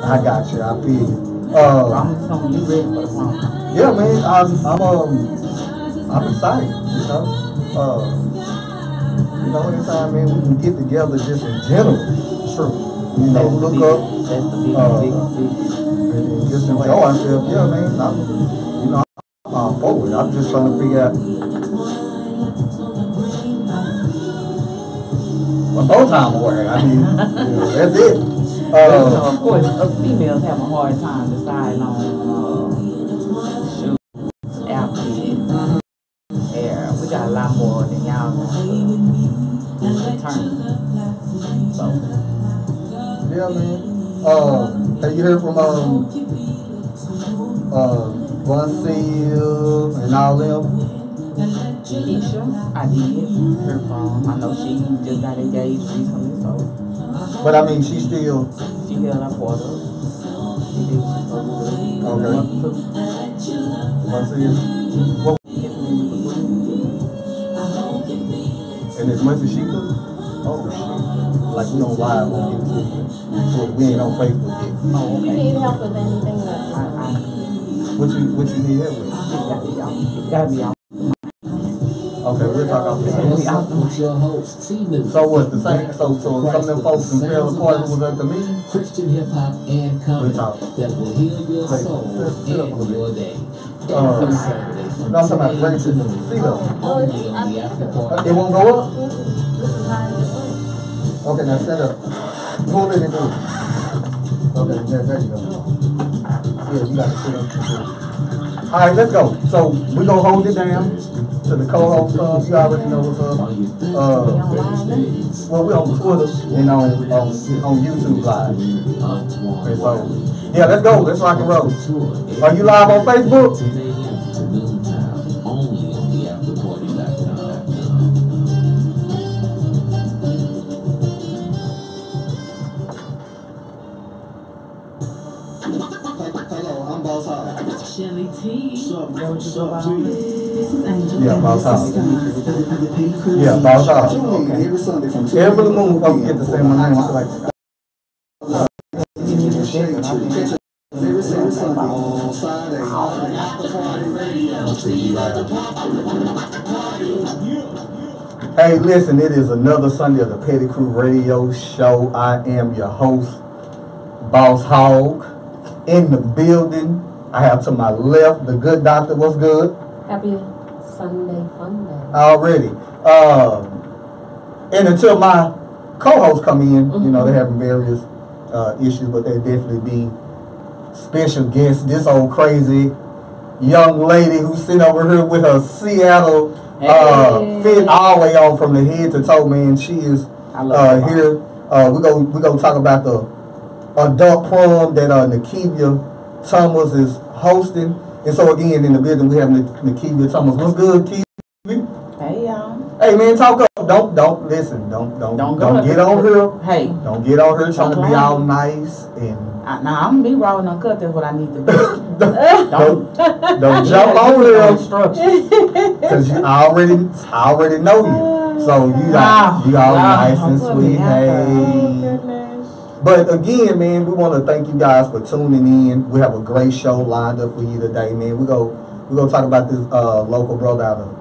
I got you. I feel you. I'm assuming you ready for the prom. Yeah, man. I'm excited. Anytime, man, we can get together just in general. True. Look up. That's the big. And just enjoy ourselves. Yeah, man. I'm forward. I'm just trying to figure out. One more time away. I mean, that's it. Of course, us females have a hard time deciding on shoes, outfit, hair. We got a lot more than y'all got to turn. So. Yeah, man. Have you heard from Von Seal and all them? Keisha, I did hear from. I know she just got engaged recently, so. But I mean, she still. She held her quarter. She did what she supposed to do. Okay. Von Seal. What? And as much as she could. Oh shit! Like we on live on YouTube, so we ain't on Facebook yet. Oh, okay. You need help with anything that What you need help with? It's gotta be out. Okay, we'll talk about that. So what the same? So some of them folks from Trailer Park who was at the meeting. Christian hip hop and comedy that will heal your soul and your day. No, I'm talking about Francis. See them. It won't go up. Okay, now set up. Pull it and do it. Okay, there you go. Yeah, you got to sit up. All right, let's go. So we gonna hold it down to the co-host. You already know what's up. Well, we on Twitter and on YouTube live. Okay, so yeah, let's go. Let's rock and roll. Are you live on Facebook? Shelly T. This is Angel. Yeah, Boss House. Yeah, Boss House. Okay. Every moon, folks get to say my name. I'm like, hey, listen, it is another Sunday of the Petty Crew Radio Show. I am your host, Boss Hog, in the building. I have to my left the good doctor. What's good? Happy Sunday fun day. Already. And until my co-hosts come in, they're having various issues, but they definitely be special guests. This old crazy young lady who's sitting over here with her Seattle fit all the way on from the head to toe, man. She is here. We're gonna talk about the adult prom that Nakeivia Thomas is hosting. And so again, in the building, we have Nakeivia Thomas. What's good, Keivia? Hey, y'all. Hey, man, talk up. Don't listen. Don't get on here. Hey. Don't get on here trying to be all nice and. I'm gonna be raw and uncut. That's what I need to do. don't jump on here. Because I already know you. So you all nice and sweet. Hey. But again, man, we want to thank you guys for tuning in. We have a great show lined up for you today, man. We're gonna talk about this local brother out of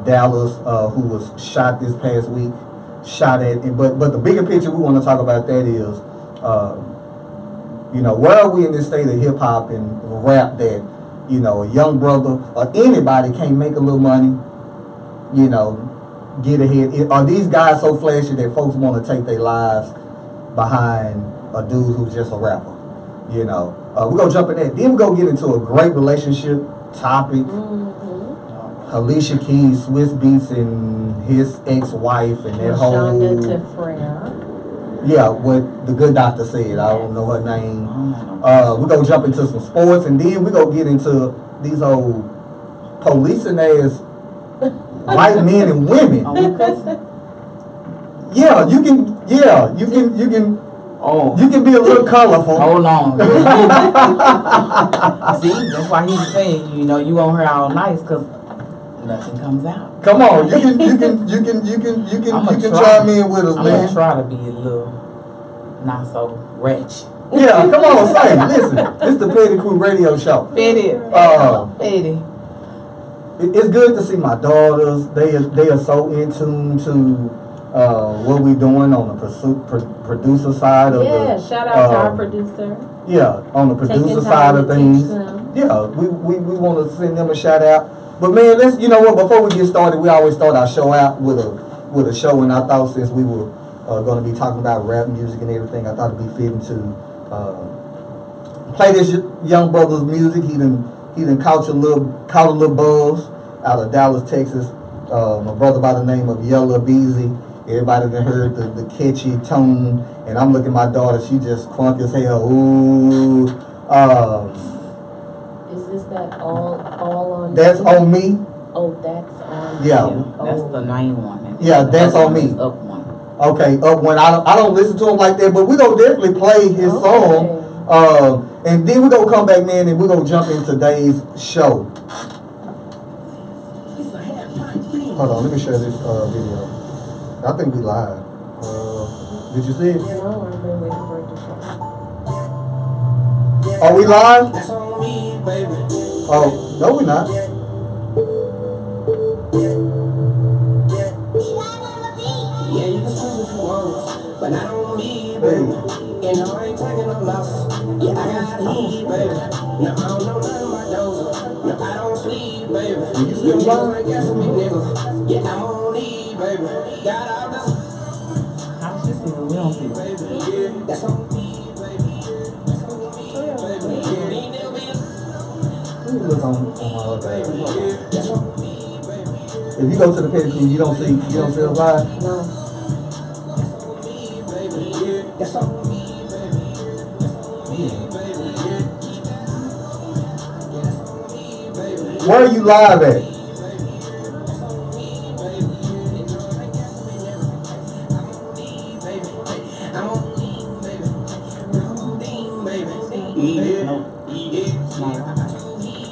Dallas who was shot this past week. Shot at, but the bigger picture we want to talk about that is, where are we in this state of hip hop and rap that, a young brother or anybody can't make a little money, get ahead. Are these guys so flashy that folks want to take their lives behind a dude who's just a rapper? We're gonna jump in that. Then we're gonna get into a great relationship topic. Alicia Keys, Swiss Beats, and his ex-wife, and that whole. Yeah, what the good doctor said. I don't know her name. We're gonna jump into some sports, and then we're gonna get into these old policing ass white men and women. Yeah, you can. Oh, you can be a little colorful. Hold on. See, that's why he's saying, you want her all nice, cause nothing comes out. Come on, you can chime in with us, I'm man. gonna try to be a little not so rich. Yeah, come on, say. Listen, it's the Petty Crew Radio Show. Petty. Petty. It's good to see my daughters. They are so in tune to what we're doing on the producer side of the. Shout out to our producer. Yeah, on the producer side of things. Yeah, we want to send them a shout out. But man, let's, you know what? Before we get started, we always start our show out with a show, and I thought since we were going to be talking about rap music and everything, I thought it'd be fitting to play this young brother's music. He done caught a little buzz out of Dallas, Texas. My brother by the name of Yella Beezy. Everybody done heard the catchy tone, and I'm looking at my daughter. She just crunk as hell. Ooh. Is this that all on? That's on me. Oh, that's on. Yeah. That's the main one. Yeah, that's on me. Up one. Okay, up one. I don't listen to him like that, but we gonna definitely play his song. And then we gonna come back, man, and we gonna jump in today's show. Hold on, let me share this video. I think we live. Did you see it? No, I've been waiting for it to show. Are we live? Oh, no, we're not. Yeah, you can say what you want, but I don't need, baby. And I ain't taking no losses. Yeah, I got heat, baby. No, I don't know nothing about those. No, I don't sleep, baby. You wanna guess me, nigga. Yeah, I'm on E, baby. Got all this. How does this feel? We don't see it. That's on me, baby. That's on me, baby. Let me look on my other page. That's on me, baby. If you go to the Petty Crew, you don't see us live? No. That's on me, baby. Where are you live at?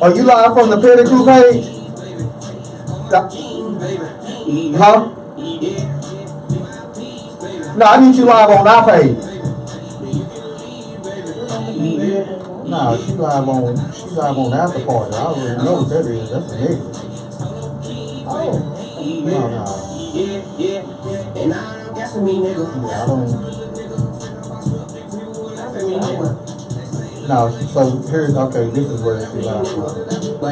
Are you live from the Petty Crew page? Huh? No, I need you live on our page. Nah, she live on Afterparty. I already know what that is. That's a nigga. Oh. No. Yeah, I don't. No, so here's, okay, this is where she live from. I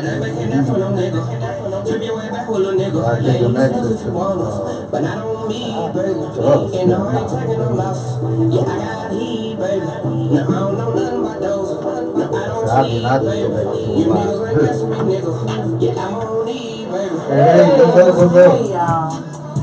give them access to us. I just go back to Hey, what's up? Hey, y'all.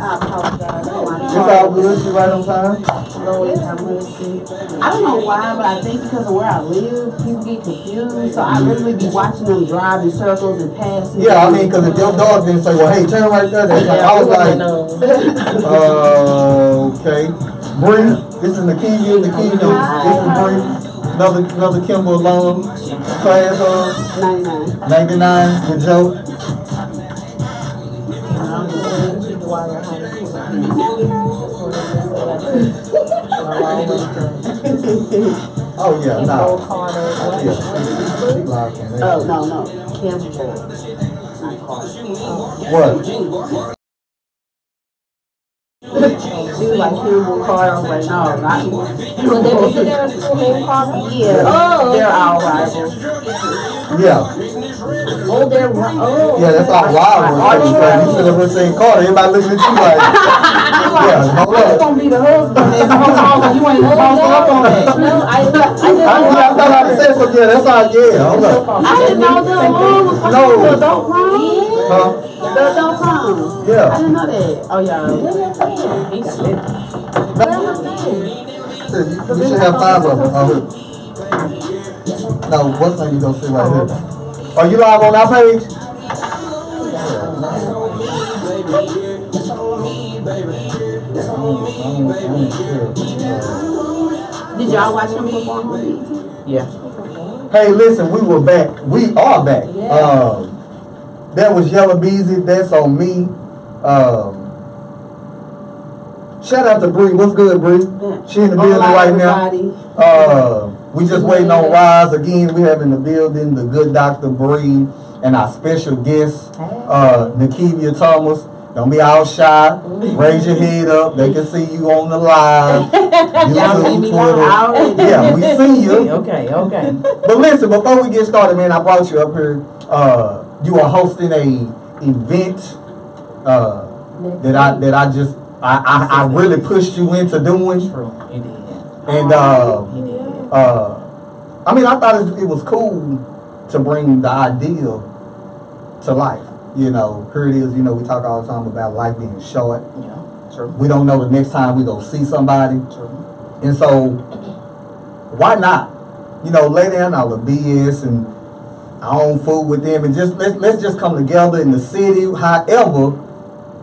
I apologize. It's all good, you right on time? Lord have mercy. I don't know why, but I think because of where I live, people get confused. So I literally be watching them drive in circles and pass. Yeah, I mean, because if your dog didn't say, well, hey, turn right there, like, I was like, okay. Bree, this is Nakia, this is Bree. Another Kimball alum, class of 99 with Joe. Oh yeah, no. Oh no, Campbell. What? She was like Campbell Carter. I was like, no, not So there was a school named Carter? Yeah. Oh, they're all rivals. Yeah. Oh, they're Yeah, that's our rivals. You should have seen Carter. Everybody looking at you like, yeah, hold It's up. gonna be the husband. And the whole time you ain't supposed to up on that. No, I I thought I said something. Yeah, that's our, yeah, hold up. I didn't know the rule was No. the adult prom. Huh? The adult prom. Yeah. I didn't know that. Oh yeah. You should have 5 of them. No, what's name you gonna see right here? Are you live on our page? Did y'all watch him perform? Yeah. Hey, listen, we were back. We are back. That was Yella Beezy. That's on me. Shout out to Bree. What's good, Bree? She in the building right now. We just waiting on Rise. Again, we have in the building the good Dr. Bree and our special guest, Nakivia Thomas. Don't be all shy. Raise your head up. They can see you on the live. YouTube, Twitter. Yeah, we see you. Okay. But listen, before we get started, man, I brought you up here. You are hosting a event that I really pushed you into doing. True, you did. And I mean, I thought it was cool to bring the ideal to life. You know, here it is. You know, we talk all the time about life being short. Yeah, true. We don't know the next time we gonna see somebody. True. And so, why not? You know, lay down all the BS and our own food with them, and just let's just come together in the city, however,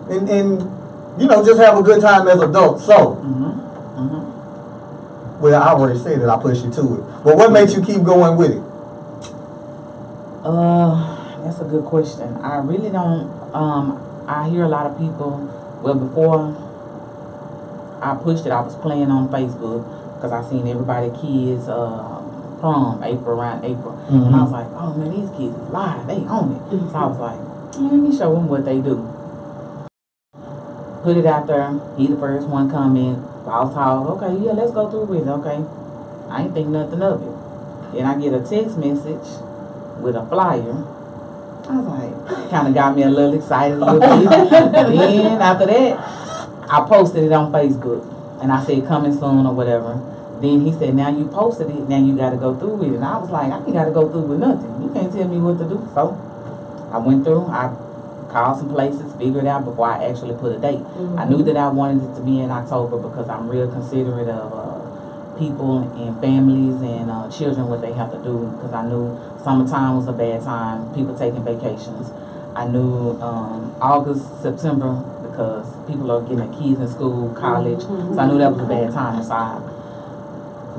and you know, just have a good time as adults. So, well, I already said that I pushed you to it. But what made you keep going with it? That's a good question. I really don't. I hear a lot of people. Well, before I pushed it, I was playing on Facebook because I seen everybody kids prom around April, and I was like, oh man, these kids is live. They own it. So I was like, let me show them what they do. Put it out there. He the first one come in. Boss Hall. Okay, yeah, let's go through with it. Okay, I ain't think nothing of it. Then I get a text message with a flyer. I was like, kind of got me a little excited a little bit. Then after that, I posted it on Facebook, and I said coming soon or whatever. Then he said, now you posted it, now you got to go through with it. And I was like, I ain't got to go through with nothing. You can't tell me what to do. So I went through. I called some places, figured it out before I actually put a date. I knew that I wanted it to be in October because I'm real considerate of people and families and children, what they have to do, because I knew summertime was a bad time, people taking vacations. I knew August, September, because people are getting their kids in school, college, so I knew that was a bad time. So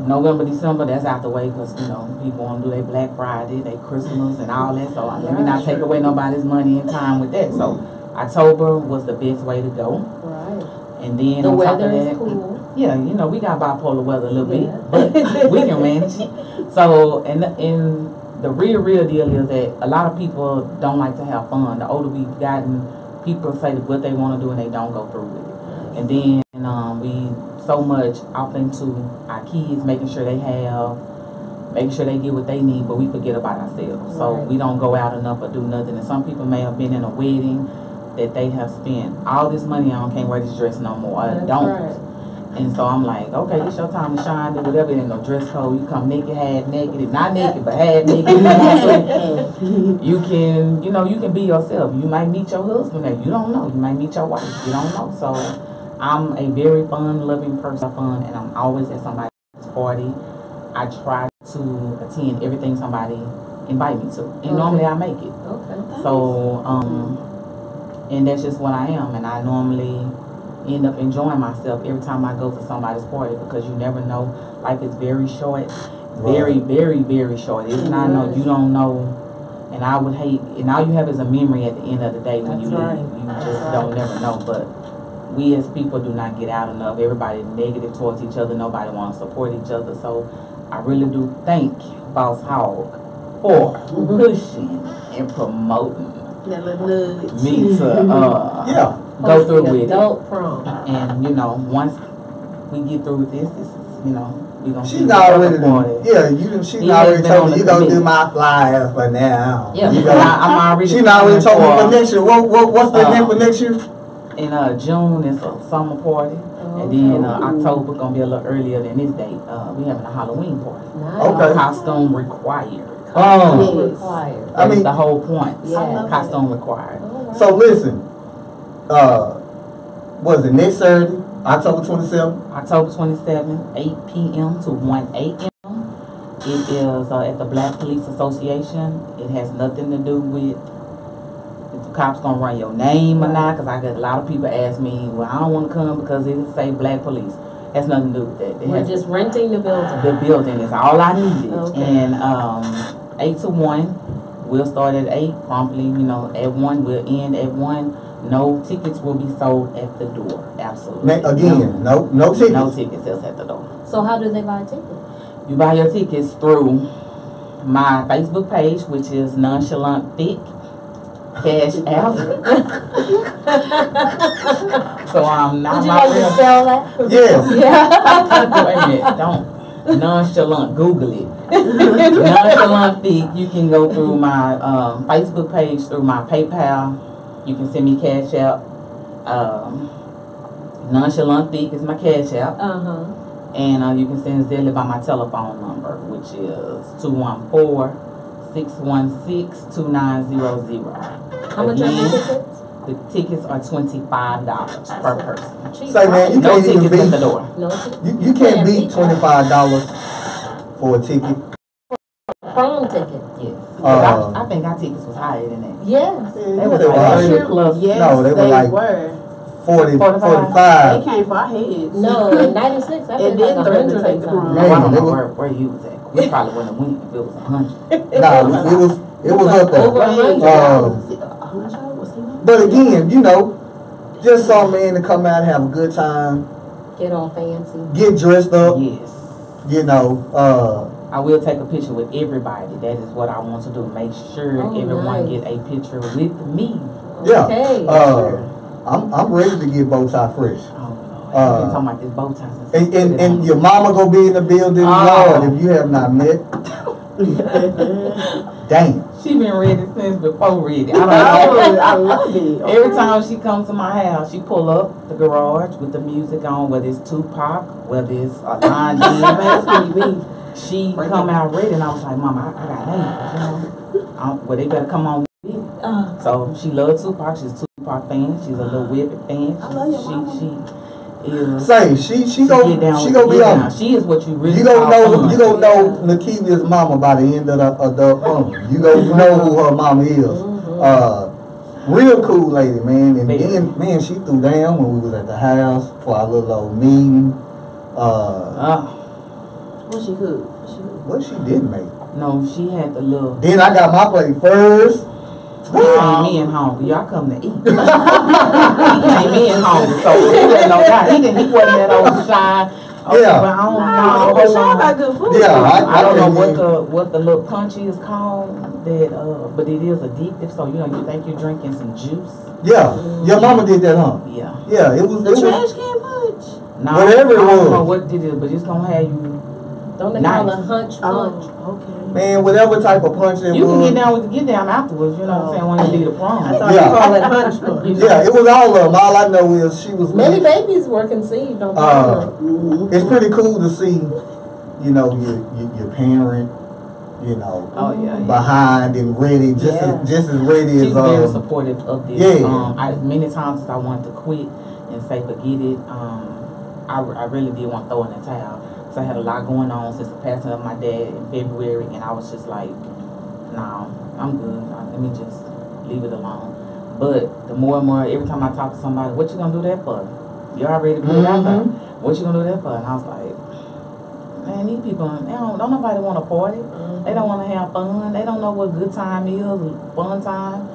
November, December, that's out the way because, you know, people want to do their Black Friday, their Christmas and all that, so let me not take away nobody's money and time with that. So October was the best way to go. Right. And then the on top weather of that, is cool. Yeah, you know, we got bipolar weather a little bit, but we can manage. So, and the real deal is that a lot of people don't like to have fun. The older we've gotten, people say what they want to do and they don't go through with it. And then we so much off into our kids, making sure they get what they need, but we forget about ourselves. So we don't go out enough or do nothing. And some people may have been in a wedding that they have spent all this money on, can't wear this dress no more. I don't. Right. And so I'm like, okay, it's your time to shine, do whatever. There ain't no dress code. You come naked, half naked. Not naked, but half naked. You can, you know, you can be yourself. You might meet your husband there. You don't know. You might meet your wife. You don't know. So I'm a very fun, loving person, and I'm always at somebody's party. I try to attend everything somebody invite me to, and normally I make it. Okay. So, and that's just what I am, and I normally end up enjoying myself every time I go to somebody's party because you never know. Life is very short, very, very, very short. It's not no, you don't know, and I would hate, and all you have is a memory at the end of the day when you leave. You just don't never know. But we as people do not get out enough. Everybody negative towards each other. Nobody wants to support each other. So I really do thank Boss Hog for pushing and promoting me to go through with it. And you know, once we get through with this is, you know, we gonna she already she already told me you gonna do my flyer for now. Yeah, I'm already. She already told me for next year. What's the name for next year? In June is a summer party, and then October gonna be a little earlier than this date. We having a Halloween party. Okay. Costume required. Required. I mean the whole point. Yeah. Costume required. So listen, was it next Saturday, October 27th? October 27th, 8 p.m. to 1 a.m. It is at the Black Police Association. It has nothing to do with if the cops gonna run your name or not, because I get a lot of people ask me, well, I don't want to come because it say Black Police. Has nothing to do with that. We're just renting the building. The building is all I needed. Okay. And 8 to 1, we'll start at 8 promptly, you know, at 1, we'll end at 1. No tickets will be sold at the door. Absolutely. Again, no tickets. No tickets else at the door. So how do they buy tickets? You buy your tickets through my Facebook page, which is Nonchalant Thick Cash App. So I'm not. Would you like to spell that? Yes. Wait a minute, don't. Nonchalant, Google it. Nonchalant Thick. You can go through my Facebook page, through my PayPal. You can send me Cash App. Nonchalant Thick is my Cash App. And you can send Zelle by my telephone number, which is 214-616-2900. How much are the tickets? The tickets are $25 per person. Say, man, you No can't even tickets at the beat. door. No tickets. You can't beat $25 for a ticket. Prom ticket. Yes. I think our tickets was higher than that. Yes. They was They like were. 30 plus. Yes, No, they were like were. 40, 45. 45. They came for our heads. No, in 96, I And think then like 300 100 take the prom. I Man, don't they know were- where you was at. We probably wouldn't have went if it was 100. Nah, it was up there. Over 100. But again, you know, just some man to come out and have a good time, Get all fancy. get dressed up, Yes. you know, I will take a picture with everybody. That is what I want to do. Make sure Oh, everyone nice. get a picture with me. yeah. Okay. I'm ready to get bow tie fresh. Oh, Lord. I've been talking about this bow tie since And your mama gonna be in the building, Lord, if you have not met. Damn. She been ready since before ready. I don't know. I love it. Every time she comes to my house, she pull up the garage with the music on, whether it's Tupac, whether it's Line G. She come out ready, and I was like, Mama, I got names, you know. Well, they better come on with it. So she loves Tupac. She's a Tupac fan. She's a little Whippet fan. I love your mama. She is. Say she gonna be on. She is what you really You call fun. gonna know Lakevia's mama by the end of the You gonna know who her mama is. Real cool lady, man. And then, man, she threw down when we was at the house for our little old meeting. What she could? What she did make. No, she had the little. Then I got my plate first. He came in hungry. Y'all come to eat. He came in hungry, so he wasn't no guy. He wasn't that old shy. Okay, Yeah. but I don't know. Hold on. About good food. Yeah, I don't know think what the little punchy is called. That but it is addictive. So you know you think you're drinking some juice. Yeah, your mama did that, huh? Yeah. Yeah, it was. The trash can punch. No, Whatever it I don't was. know what it is, but it's gonna have you. Don't they Nice. call it hunch punch? Okay. Man, whatever type of punch it You can was. get down afterwards. You know what I'm saying when you leave the prom. I thought Yeah. you call it punch punch. Yeah, it was all of them. All I know is she was. Many babies were conceived on Mm-hmm. It's pretty cool to see, you know, your parent, you know, Oh yeah. behind and ready, just as ready She's as very supportive of this. Yeah. As many times as I wanted to quit and say forget it, I really did want to throw in the towel. So I had a lot going on since the passing of my dad in February, and I was just like, no, I'm good. Let me just leave it alone. But the more and more, every time I talk to somebody, what you gonna do that for? You already put it out there. What you gonna do that for? And I was like, man, these people, don't nobody want to party. They don't want to have fun. They don't know what good time is, fun time.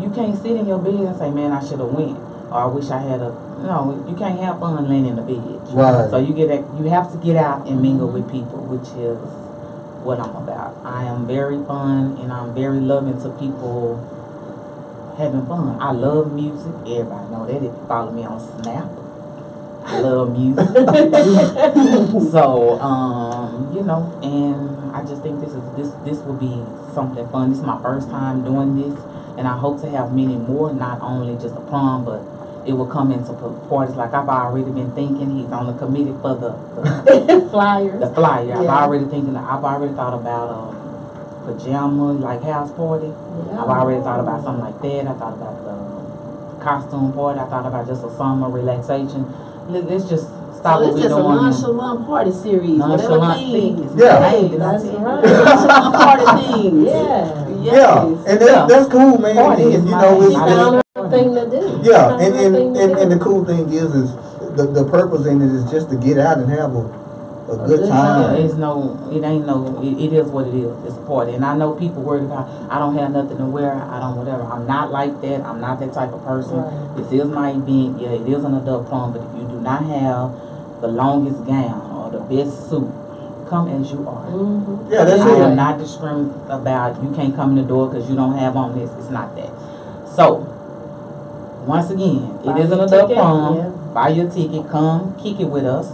You can't sit in your bed and say, man, I should have went. Or I wish I had no, you can't have fun laying in the bed. Right. So you have to get out and mingle with people, which is what I'm about. I am very fun and I'm very loving to people having fun. I love music. Everybody know that if you follow me on Snap. I love music. So, you know, and I just think this will be something fun. This is my first time doing this, and I hope to have many more, not only just a prom, but it will come into parties. Like I've already been thinking, he's on the committee for the Flyers. the flyer. Yeah. I've already thought about pajama, like house party. Yeah. I've already thought about something like that. I thought about the costume party. I thought about just a summer relaxation. Let's just stop what So it's we're just a doing. nonchalant party series. Nonchalant Whatever thing. thing. Yeah. That's right. Nonchalant party things. Yeah. Yeah, and that's cool, man. Party And, is you my know, thing. it's I Found a thing to do. yeah, Found a thing to do. and the cool thing is the purpose in it is just to get out and have a good Yeah, time. it is what it is. It's a party. And I know people worried about, I don't have nothing to wear, I don't whatever. I'm not like that. I'm not that type of person. Right. This is my event. Yeah, it is an adult prom, but if you do not have the longest gown or the best suit, come as you are. Yeah, that's I am it. not discriminating about you can't come in the door because you don't have on this. It's not that. So, once again, Buy it is an your adult ticket, prom. yeah. Buy your ticket. Come kick it with us.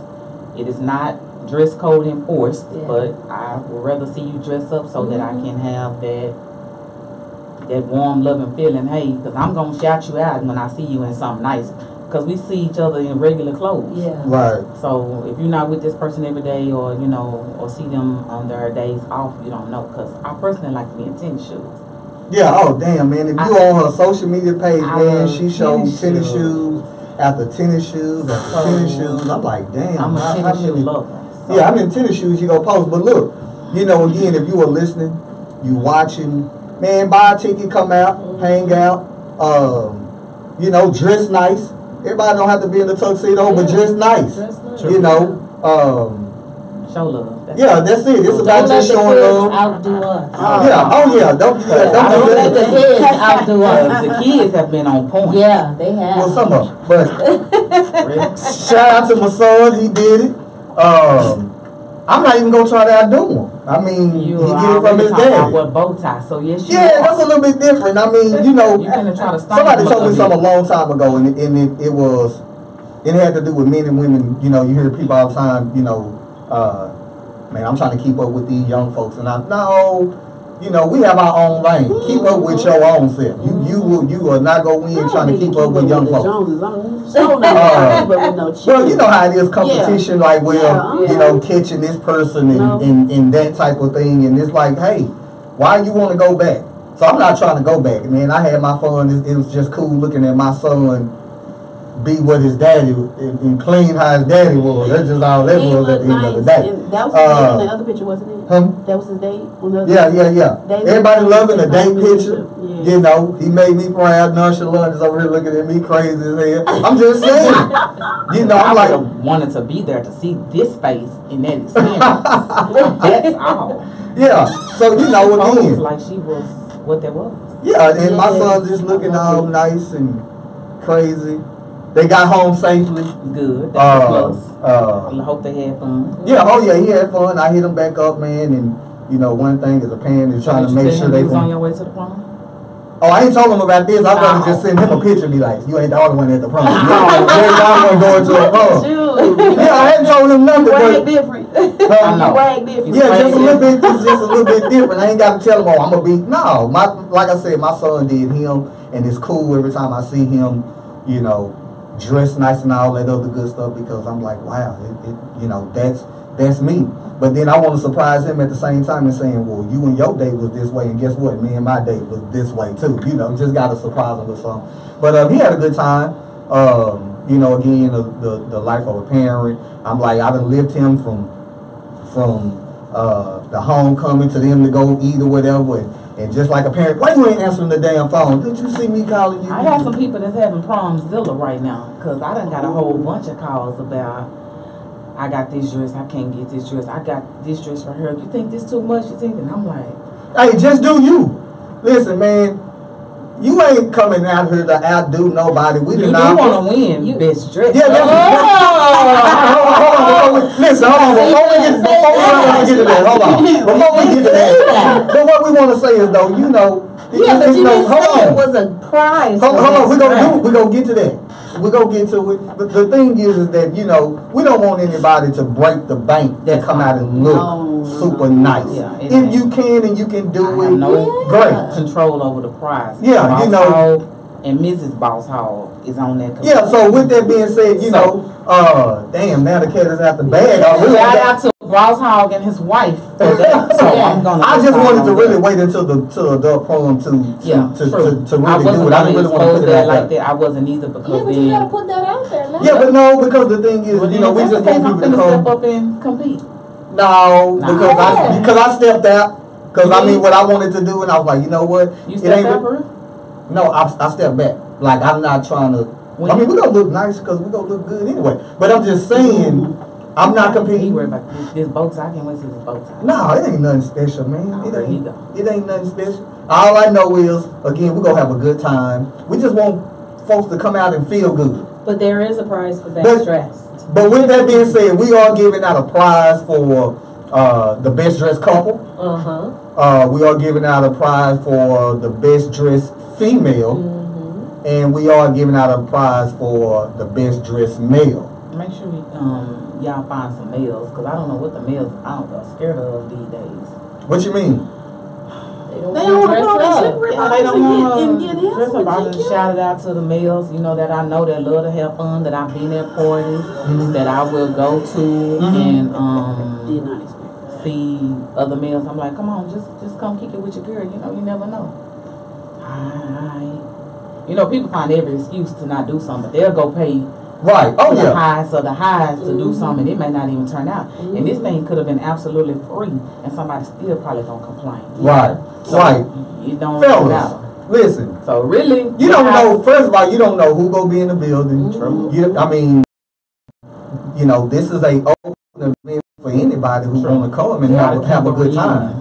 It is not dress code enforced, Yeah. but I would rather see you dress up so that I can have that warm, loving feeling. Hey, because I'm gonna shout you out when I see you in something nice. Because we see each other in regular clothes. Yeah. Right. So if you're not with this person every day, or or see them on their days off, you don't know. Because I personally like to be in tennis shoes. Yeah, oh damn, man. If you on her social media page, I man, love she shows tennis tennis shoes. shoes after tennis shoes after tennis shoes. I'm like, damn. I'm a how tennis shoe many- lover. So Yeah, I'm in tennis shoes, you go post. But look, again, if you are listening, you watching, man, buy a ticket, come out, hang out, dress nice. Everybody don't have to be in the tuxedo, but dress nice. Dress nice. True. Show love. Yeah, that's it. It's about Don't let just the showing kids love. outdo us. Don't I do Don't let the that. kids outdo us. The kids have been on point. Yeah, they have. Well, some of them, but Really. shout out to my son, he did it. I'm not even gonna try to outdo him. I mean, You he are get it from already his talking about daddy. what bow tie. So yes, you Yeah, are. that's a little bit different. I mean, You're gonna try to stop somebody them a told me little something a bit. long time ago, and it had to do with men and women. You hear people all the time. Man, I'm trying to keep up with these young folks, and we have our own lane. Keep up with your own self. You are not gonna win trying to keep up with young folks. Well, you know how it is, competition, like, catching this person and that type of thing, and it's like, hey, why you want to go back? So I'm not trying to go back, man. I had my fun. It was just cool looking at my son be what his daddy and clean how his daddy was. That's just all that was at the end of the day. And that was his date on the other picture, wasn't it? That was his date on the other Yeah. Everybody loving the date picture. Yeah. He made me proud. Nonchalant is over here looking at me crazy as hell. I'm just saying. I'm I like, would have wanted to be there to see this face in that experience. That's all. yeah. So Posed again, like she was what that was. yeah. And my son's just looking all nice and crazy. They got home safely. Good. That's a plus. I hope they had fun. Yeah, he had fun. I hit him back up, man, and one thing as a parent is trying to make sure they they was on your way to the prom. Oh, I ain't told him about this. I'm gonna just send him a picture and be like, you ain't the only one at the prom. There's not one going to a prom. Yeah, I hadn't told him nothing. Wag different. I know. Wag different. Yeah, just a little bit. It's just a little bit different. I ain't got to tell him, I'm gonna be. No, like I said, my son did him, and it's cool every time I see him. Dressed nice and all that other good stuff, because I'm like, wow, that's me. But then I want to surprise him at the same time and saying, well, you and your date was this way, and guess what? Me and my date was this way too. Just got to surprise him with something. But he had a good time. Again, the life of a parent. I'm like, I done lived him from the homecoming to them to go eat or whatever. And just like a parent, why you ain't answering the damn phone? Did you see me calling you? I got some people that's having Promzilla right now, because I done got a whole bunch of calls about, I got this dress, I can't get this dress, I got this dress for her. You think this too much? You think? And I'm like, hey, just do you. Listen, man, you ain't coming out here to outdo nobody. We you do not want to win best dress. Yeah, hold on. Listen, hold on. Before we get to that, hold on. Before we get to that, but what we want to say is though, Yeah, but you didn't say it was a prize. Hold on, we're gonna get to that. We're gonna get to it. But the thing is that, we don't want anybody to break the bank to come out and look super nice. Yeah, if you can and you can do I have no great. control over the prize. Yeah, Boss Hog and Mrs. Boss Hog is on that committee. Yeah, so with that being said, damn, now the cat is out the bag. Shout out to Boss Hog and his wife for that. So I'm gonna. I just wanted to really wait until the prom to really do it. I didn't really want to put it out like that. I wasn't either, because Yeah, but you gotta put that out there now. Yeah, but no, because the thing is, we just want people to come. Step up and compete. No, because I stepped out. Because I mean, what I wanted to do, and I was like, you know what? You stepped out for it? No, I stepped back. Like, I'm not trying to. I mean, we're gonna look nice because we're gonna look good anyway. But I'm just saying, I'm not competing. He worried about this bow tie. I can't wait to see this bow tie. No, it ain't nothing special, man. There you go. It ain't nothing special. All I know is, again, we're gonna have a good time. We just want folks to come out and feel good. But there is a prize for best dressed. But with that being said, we are giving out a prize for the best dressed couple. We are giving out a prize for the best dressed female, and we are giving out a prize for the best dressed male. Make sure y'all find some males, because I don't know what the males are scared of these days. What you mean? They don't want to dress up. Yeah, they don't want to dress up. I just shouted out to the males, you know, that I know that love to have fun, that I've been at parties, that I will go to, and see other males. I'm like, come on, just come kick it with your girl. You know, you never know. You know, people find every excuse to not do something, but they'll go pay. Right. Oh, the highs to do something, it may not even turn out. And this thing could have been absolutely free, and somebody still probably gonna complain. Right. So right. You don't really matter. Listen. So really, you don't know. First of all, you don't know who gonna be in the building. True. I mean, you know, this is a open event for anybody who want to come and have a good time.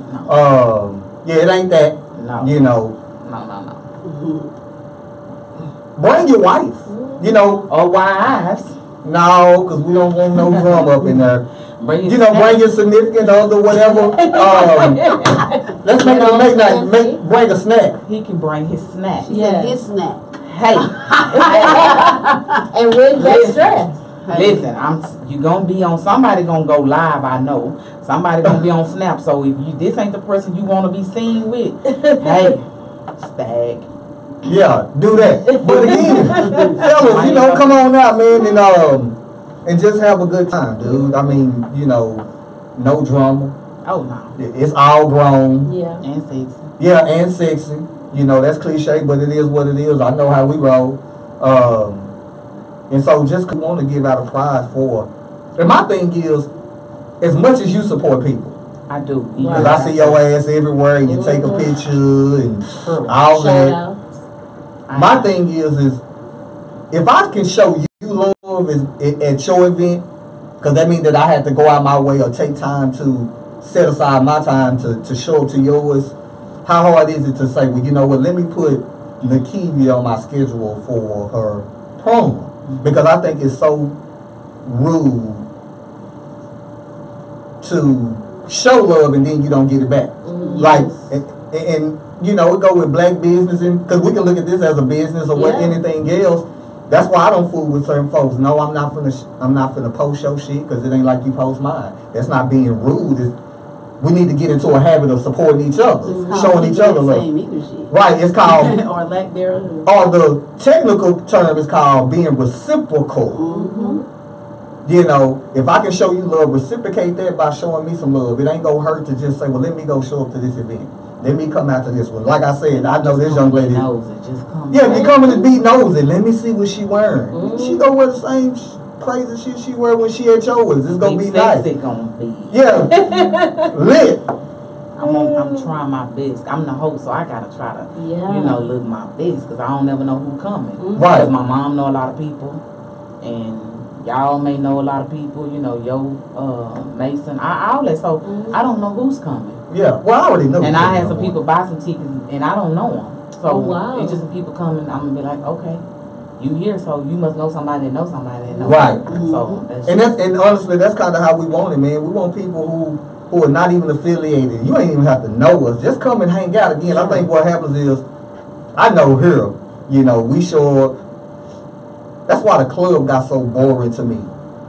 Yeah, it ain't that. No. You know. No. Bring your wife. You know, or wives. No, because we don't want no drum up in there. Bring bring your significant other, whatever. Let's make it bring a snack. He can bring his snack. Yeah, his snack. Hey. And with that stress. Listen, you gonna be on. Somebody gonna go live. I know. Somebody gonna be on Snap. So if this ain't the person you want to be seen with, hey, stag. Yeah, do that. But again, fellas, you know, come on out, man, and just have a good time, dude. I mean, you know, no drama. Oh no. It's all grown. Yeah. And sexy. Yeah, and sexy. You know, that's cliche, but it is what it is. I know how we roll. And so just want to give out a prize for. And my thing is, as much as you support people. I do. Because I see your ass everywhere, and you take a picture and all that. My thing is if I can show you love at your event, because that means that I had to go out my way or take time to set aside my time to show up to yours. How hard is it to say, well, you know what, let me put Nikivia on my schedule for her promo? Because I think it's so rude to show love and then you don't get it back. Like, and you know, it go with black business, and because we can look at this as a business or what anything else. That's why I don't fool with certain folks. No, I'm not finna post your shit because it ain't like you post mine. That's not being rude. We need to get into a habit of supporting each other, showing each other love. Right? It's called or lack thereof. Or the technical term is called being reciprocal. You know, if I can show you love, reciprocate that by showing me some love. It ain't gonna hurt to just say, well, let me go show up to this event. Let me come out to this one. Like I said, I know this young lady. Yeah, you coming to be nosy. Let me see what she wearing. She gonna wear the same crazy shit she wear when she at yours. It's gonna be nice. Yeah, lit. I'm trying my best. I'm the host, so I gotta try to, you know, look my best because I don't never know who coming. Right. Because my mom know a lot of people, and y'all may know a lot of people. You know, Mason, all that. So I don't know who's coming. Yeah, well, I already know. And I had some people buy some tickets, and I don't know them. So it's just some people coming. I'm gonna be like, okay, you here, so you must know somebody that knows somebody that knows. Right. So and honestly, that's kind of how we want it, man. We want people who are not even affiliated. You ain't even have to know us. Just come and hang out again. I think what happens is, I know here, you know, we show up. That's why the club got so boring to me.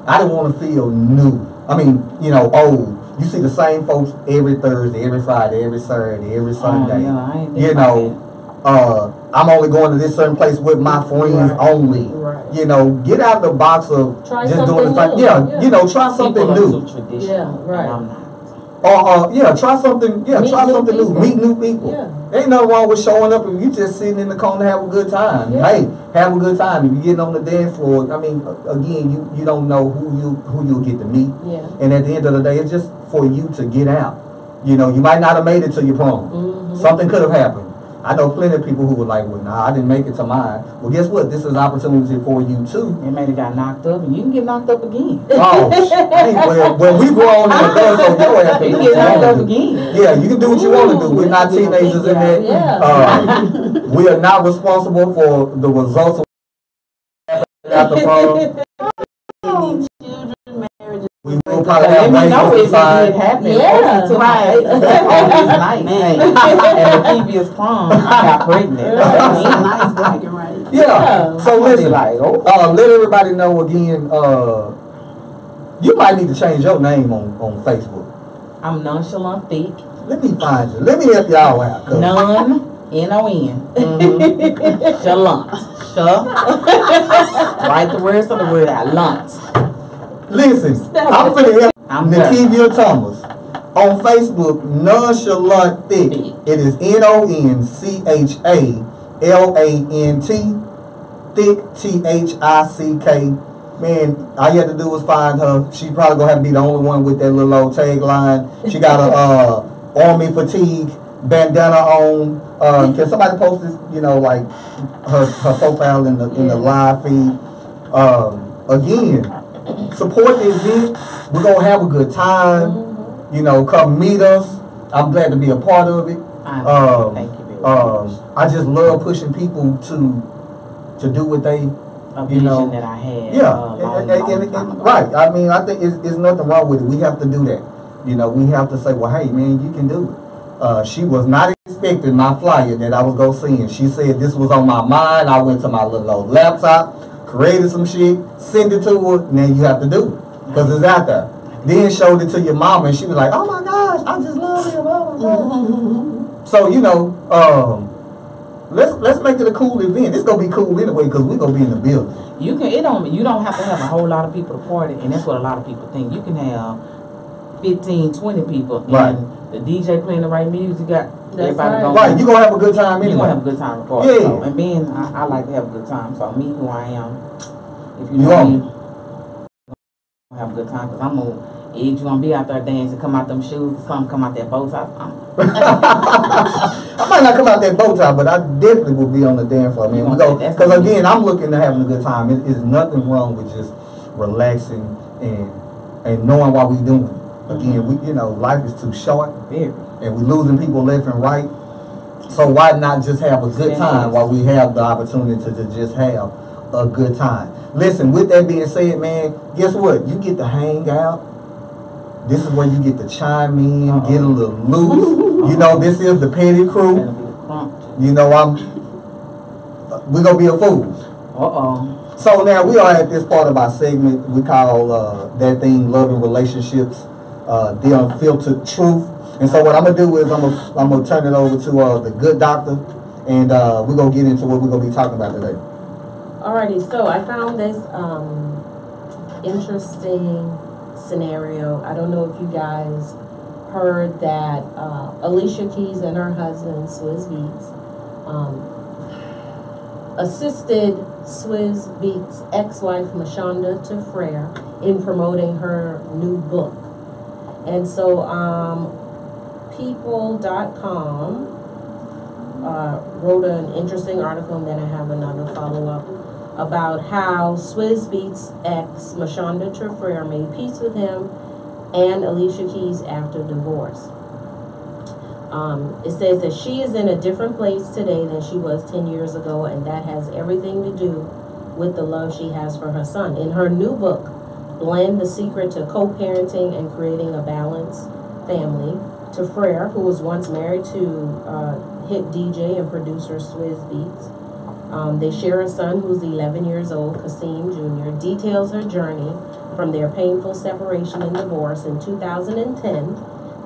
I didn't want to feel new. I mean, you know, old. You see the same folks every Thursday, every Friday, every Saturday, every Sunday. You know, I'm only going to this certain place with my friends only. Right. You know, get out of the box of try just doing the thing. Yeah, you know, try something new. Yeah, right. Try something. Yeah, try something new. Meet new people. Yeah. Ain't nothing wrong with showing up and you just sitting in the corner have a good time. Yeah. Hey, have a good time. If you're getting on the dance floor, I mean, again, you don't know who you'll get to meet. Yeah. And at the end of the day, it's just for you to get out. You know, you might not have made it to your prom. Something could have happened. I know plenty of people who were like, well, nah, I didn't make it to mine. Well, guess what? This is an opportunity for you, too. You may have got knocked up, and you can get knocked up again. Oh, well, we grown and adults, so your ass can you do can get what you knocked up want to do. again. Yeah, you can do what you want to do. We're not teenagers in there. We are not responsible for the results of after prom. Children, marriages, We will probably have ways to decide. Yeah, right. On this night, man. And the previous prom, I got pregnant. Nice bragging rights. Yeah. So listen, like, let everybody know again. You might need to change your name on Facebook. I'm Nonchalant Thick. Let me find you. Let me help y'all out. None. N-O-N. Chalant. Write the words of the word out. Lunt. Listen, I'm finna help Nikivia Thomas. On Facebook, Nonchalant Thick. It is NONCHALANT. Thick, THICK. Man, all you have to do was find her. She probably gonna have to be the only one with that little old tagline. She got a army fatigue bandana on. Can somebody post this? You know, like her profile in the live feed. Again, support the event. We're gonna have a good time. You know, come meet us. I'm glad to be a part of it. Thank you very much. I just love pushing people to do what they. A vision that I had. Right. I mean, I think it's nothing wrong with it. We have to do that. You know, we have to say, well, hey, man, you can do it. She was not expecting my flyer that I was going to send. She said this was on my mind. I went to my little old laptop, created some shit, sent it to her, and then you have to do it because it's out there. Then showed it to your mama, and she was like, oh, my gosh, I just love him. Oh, my God. So, you know, let's make it a cool event. It's gonna be cool anyway because we're gonna be in the building. You don't have to have a whole lot of people to party, and that's what a lot of people think. You can have 15, 20 people, right. And the DJ playing the right music. Everybody gonna right. You gonna have a good time anyway. You gonna have a good time to party. Yeah. So, and being, I like to have a good time. So me, who I am, if you know me, I'm gonna have a good time because I'm gonna. You gonna be out there dancing, come out them shoes, something come out that bow tie. I might not come out that bow tie, but I definitely will be on the dance floor, man. We go because again, I'm looking to having a good time. It's nothing wrong with just relaxing and knowing why we doing it. Again, life is too short, and we losing people left and right. So why not just have a good time while we have the opportunity to just have a good time? Listen, with that being said, man, guess what? You get to hang out. This is where you get to chime in, get a little loose. You know, this is the petty crew. You know, we're going to be a fool. So now we are at this part of our segment we call that thing, Love and Relationships, the Unfiltered Truth. And so what I'm going to do is I'm going to turn it over to the good doctor, and we're going to get into what we're going to be talking about today. Alrighty, so I found this interesting scenario. I don't know if you guys heard that Alicia Keys and her husband Swizz Beatz assisted Swizz Beatz' ex-wife Mashonda Frere in promoting her new book. And so people.com wrote an interesting article, and then I have another follow-up about how Swizz Beatz' ex, Mashonda Frere, made peace with him and Alicia Keys after divorce. It says that she is in a different place today than she was 10 years ago, and that has everything to do with the love she has for her son. In her new book, Blend: The Secret to Co-Parenting and Creating a Balanced Family, Frere, who was once married to hit DJ and producer Swizz Beatz, they share a son who's 11 years old, Kasim Jr., details her journey from their painful separation and divorce in 2010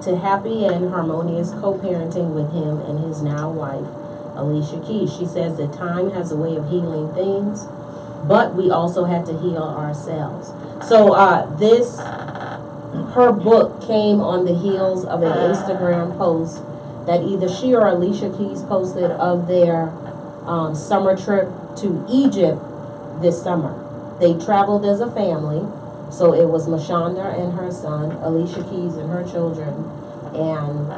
to happy and harmonious co-parenting with him and his now wife, Alicia Keys. She says that time has a way of healing things, but we also have to heal ourselves. So her book came on the heels of an Instagram post that either she or Alicia Keys posted of their summer trip to Egypt this summer. They traveled as a family, so it was Mashonda and her son, Alicia Keys and her children, and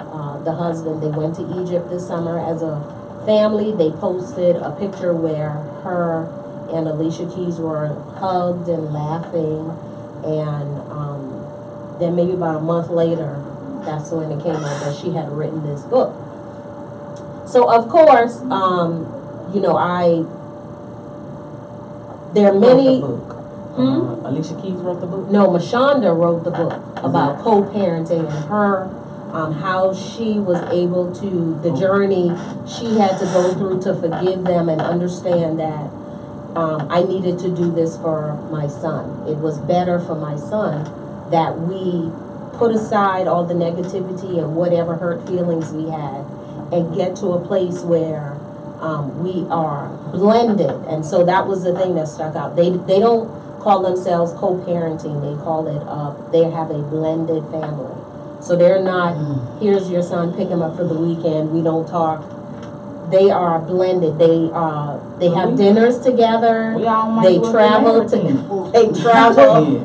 the husband. They went to Egypt this summer as a family. They posted a picture where her and Alicia Keys were hugged and laughing, and then maybe about a month later, that's when it came out that she had written this book. So of course, there are many. Alicia Keys wrote the book? No, Mashonda wrote the book about co-parenting and her, how she was able to, the journey she had to go through to forgive them and understand that I needed to do this for my son. It was better for my son that we put aside all the negativity and whatever hurt feelings we had and get to a place where we are blended. And so that was the thing that stuck out. They don't call themselves co-parenting. They call it, they have a blended family. So they're not, here's your son, pick him up for the weekend, we don't talk. They are blended. They have dinners together. They travel together. They travel.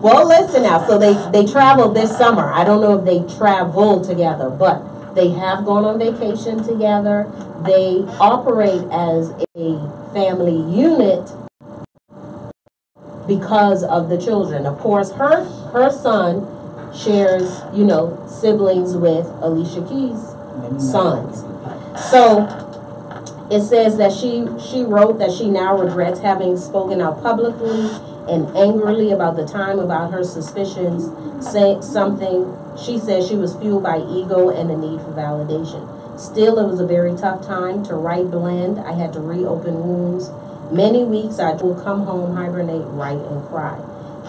Well, listen now. So they travel this summer. I don't know if they travel together, but they have gone on vacation together. They operate as a family unit because of the children. Of course, her son shares, siblings with Alicia Keys' sons. So it says that she wrote that she now regrets having spoken out publicly and angrily about the time about her suspicions, saying something. She says she was fueled by ego and the need for validation. Still, it was a very tough time to write Blend. I had to reopen wounds. Many weeks I would come home, hibernate, write, and cry.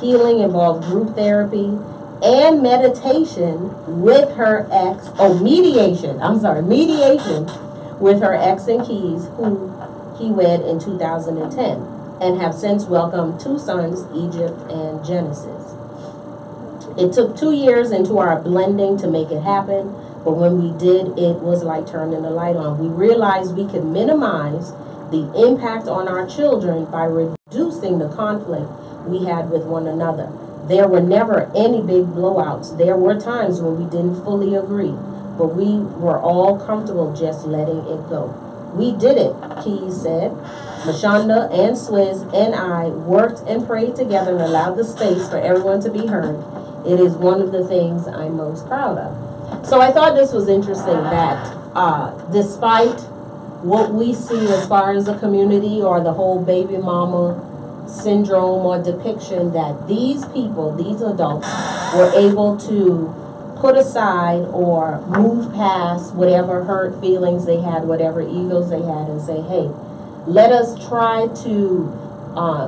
Healing involved group therapy and meditation with her ex, mediation with her ex and Keys, who he wed in 2010, and have since welcomed 2 sons, Egypt and Genesis. It took 2 years into our blending to make it happen, but when we did, it was like turning the light on. We realized we could minimize the impact on our children by reducing the conflict we had with one another. There were never any big blowouts. There were times when we didn't fully agree, but we were all comfortable just letting it go. We did it, Keys said. Mashonda and Swizz and I worked and prayed together and allowed the space for everyone to be heard. It is one of the things I'm most proud of. So I thought this was interesting that despite what we see as far as a community or the whole baby mama syndrome or depiction, that these people, these adults, were able to put aside or move past whatever hurt feelings they had, whatever egos they had, and say, hey, let us try to,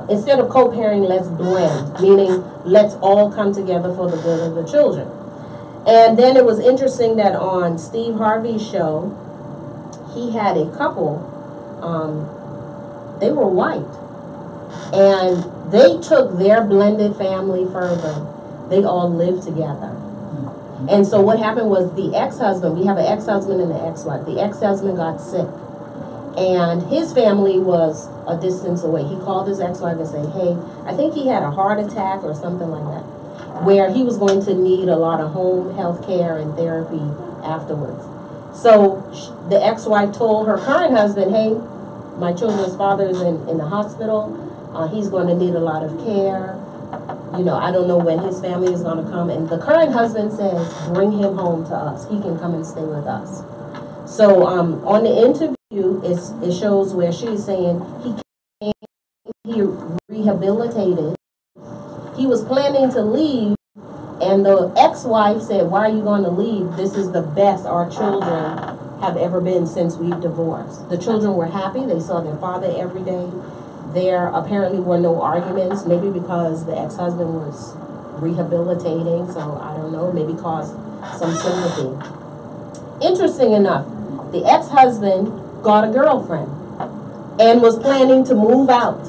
instead of co-parenting, let's blend, meaning let's all come together for the good of the children. And then it was interesting that on Steve Harvey's show, he had a couple, they were white, and they took their blended family further. They all lived together. And so what happened was the ex-husband, we have an ex-husband and an ex-wife. The ex-husband got sick, and his family was a distance away. He called his ex-wife and said, hey, I think he had a heart attack or something like that, where he was going to need a lot of home health care and therapy afterwards. So the ex-wife told her current husband, hey, my children's father is in the hospital. He's going to need a lot of care. I don't know when his family is going to come. And the current husband says, bring him home to us. He can come and stay with us. So on the interview, it shows where she's saying he rehabilitated. He was planning to leave, and the ex-wife said, why are you going to leave? This is the best our children have ever been since we've divorced. The children were happy. They saw their father every day. There apparently were no arguments, maybe because the ex-husband was rehabilitating, so I don't know, maybe caused some sympathy. Interesting enough, the ex-husband got a girlfriend and was planning to move out.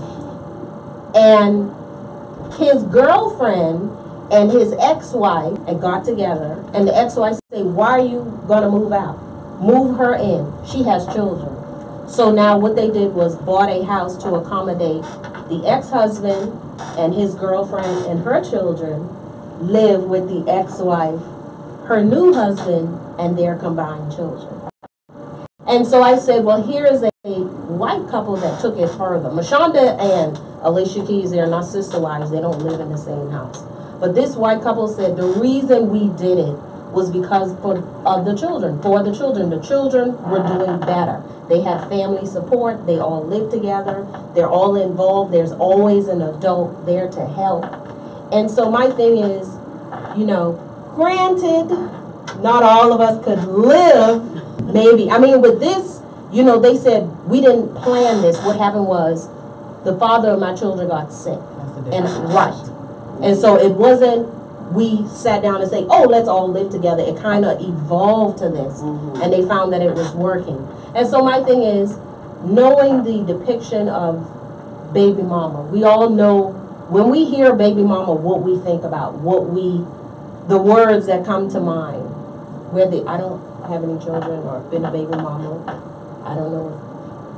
And his girlfriend and his ex-wife had got together, and the ex-wife said, why are you going to move out? Move her in. She has children. So now what they did was bought a house to accommodate the ex-husband and his girlfriend and her children, live with the ex-wife, her new husband, and their combined children. And so I said, well, here is a white couple that took it further. Mashonda and Alicia Keys, they're not sister wives. They don't live in the same house. But this white couple said the reason we did it was because of the children, for the children. The children were doing better. They had family support. They all live together. They're all involved. There's always an adult there to help. And so my thing is, you know, granted, not all of us could live, maybe. I mean, with this, you know, they said, we didn't plan this. What happened was the father of my children got sick. And right. And so it wasn't, we sat down and say, oh, let's all live together. It kind of evolved to this. And they found that it was working. And so my thing is, knowing the depiction of baby mama, we all know, when we hear baby mama, what we think about, the words that come to mind. I don't have any children or been a baby mama. I don't know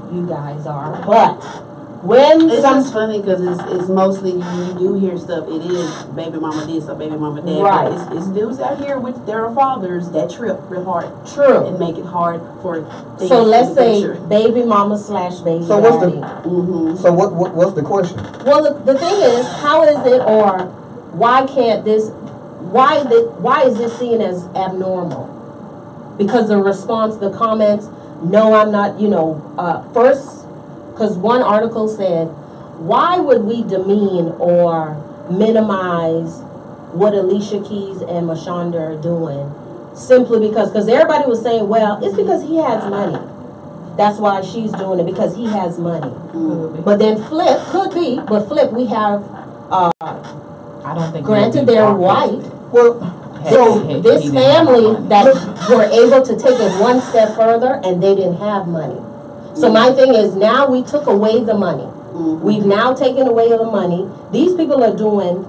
if you guys are, but when it's just funny because it's mostly, you do hear stuff, it is baby mama this or baby mama that. Right. It's dudes out here with their fathers that trip real hard. True. And make it hard for things. So let's say baby mama / baby so daddy. So what's the question? Well, the thing is, how is it, or why can't this, why is this seen as abnormal? Because the response, the comments, no, I'm not, you know, first, because one article said, why would we demean or minimize what Alicia Keys and Mashonda are doing? Simply because everybody was saying, well, it's because he has money. That's why she's doing it, because he has money. But then flip, could be, but flip, we have, I don't think granted they're white. Well, So this family that were able to take it one step further, and they didn't have money. So my thing is, now we took away the money. We've now taken away the money. These people are doing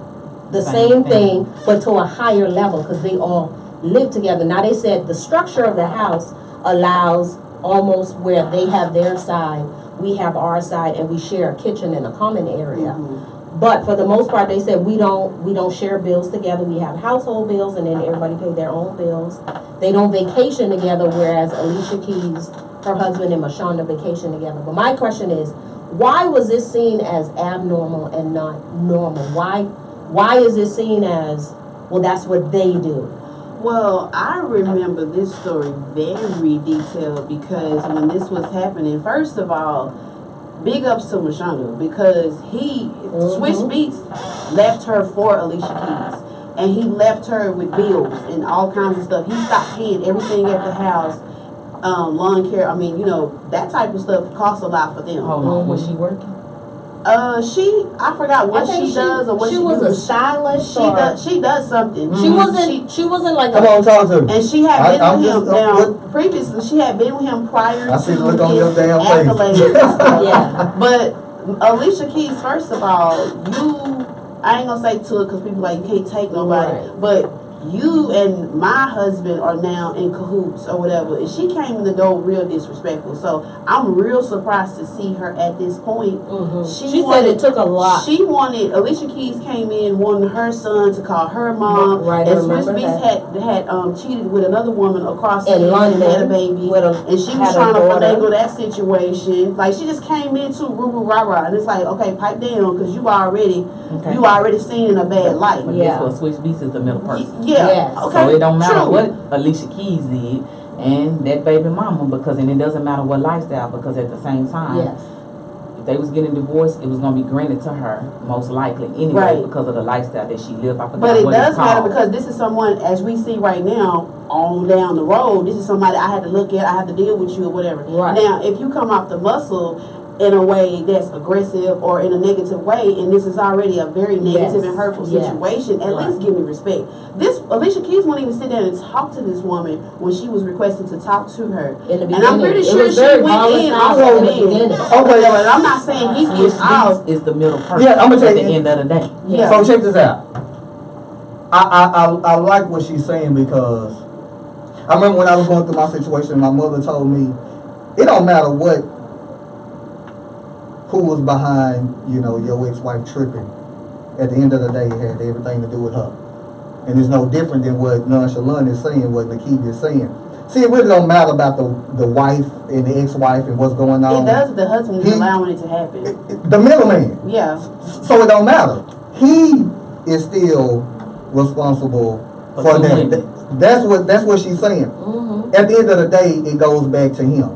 the same thing, but to a higher level, because they all live together. Now they said the structure of the house allows almost where they have their side, we have our side, and we share a kitchen and a common area. But for the most part, they said we don't share bills together. We have household bills, and then everybody pay their own bills. They don't vacation together, whereas Alicia Keys, her husband, and Mashonda vacation together. But my question is, why was this seen as abnormal and not normal? Why is it seen as, well, that's what they do? Well, I remember this story very detailed because when this was happening, first of all, big ups to Mashonda because Switch Beats left her for Alicia Keys. And he left her with bills and all kinds of stuff. He stopped paying everything at the house, lawn care. I mean, you know, that type of stuff costs a lot for them. Hold on, was she working? I forgot what she does or what she was do. a stylist. She does something. She wasn't like. Come on, talk to me. And she had been with him. Now, previously, she had been with him prior I see to the look on your his damn accolades. face. Yeah, but Alicia Keys, first of all, I ain't gonna say to it because people like, you can't take nobody, but you and my husband are now in cahoots or whatever. And she came in the door real disrespectful. So I'm real surprised to see her at this point. She said it took a lot. Alicia Keys came in wanting her son to call her mom. Right, and Swizz Beatz had cheated with another woman across the London, and had a baby. And she was trying to finagle that situation. Like, she just came in too rah-rah. And it's like, okay, pipe down because you already seen in a bad light. But guess what? Swizz Beatz is the middle person. Yeah. Yes. Okay. So it don't matter what Alicia Keys did and that baby mama, and it doesn't matter what lifestyle, because at the same time, if they was getting divorced, it was gonna be granted to her most likely anyway, because of the lifestyle that she lived. But it does matter because this is someone, as we see right now, on down the road, this is somebody I had to look at, I had to deal with you or whatever. Right. Now, if you come off the muscle in a way that's aggressive or in a negative way, and this is already a very negative and hurtful situation, at least give me respect. This Alicia Keys won't even sit down and talk to this woman when she was requested to talk to her. And I'm pretty sure she went in on her men. Okay, but I'm not saying he gets out. Is the middle person. Yeah, I'm gonna tell you. At the end of the day. Yeah. So check this out. I like what she's saying because I remember when I was going through my situation, my mother told me, it don't matter who was behind, your ex-wife tripping. At the end of the day, it had everything to do with her. And it's no different than what Nonchalant is saying, what Nakeem is saying. See, it really don't matter about the wife and the ex-wife and what's going on. It does. The husband is allowing it to happen. The middleman. Yeah. So it don't matter. He is still responsible for that. That's what she's saying. Mm-hmm. At the end of the day, it goes back to him.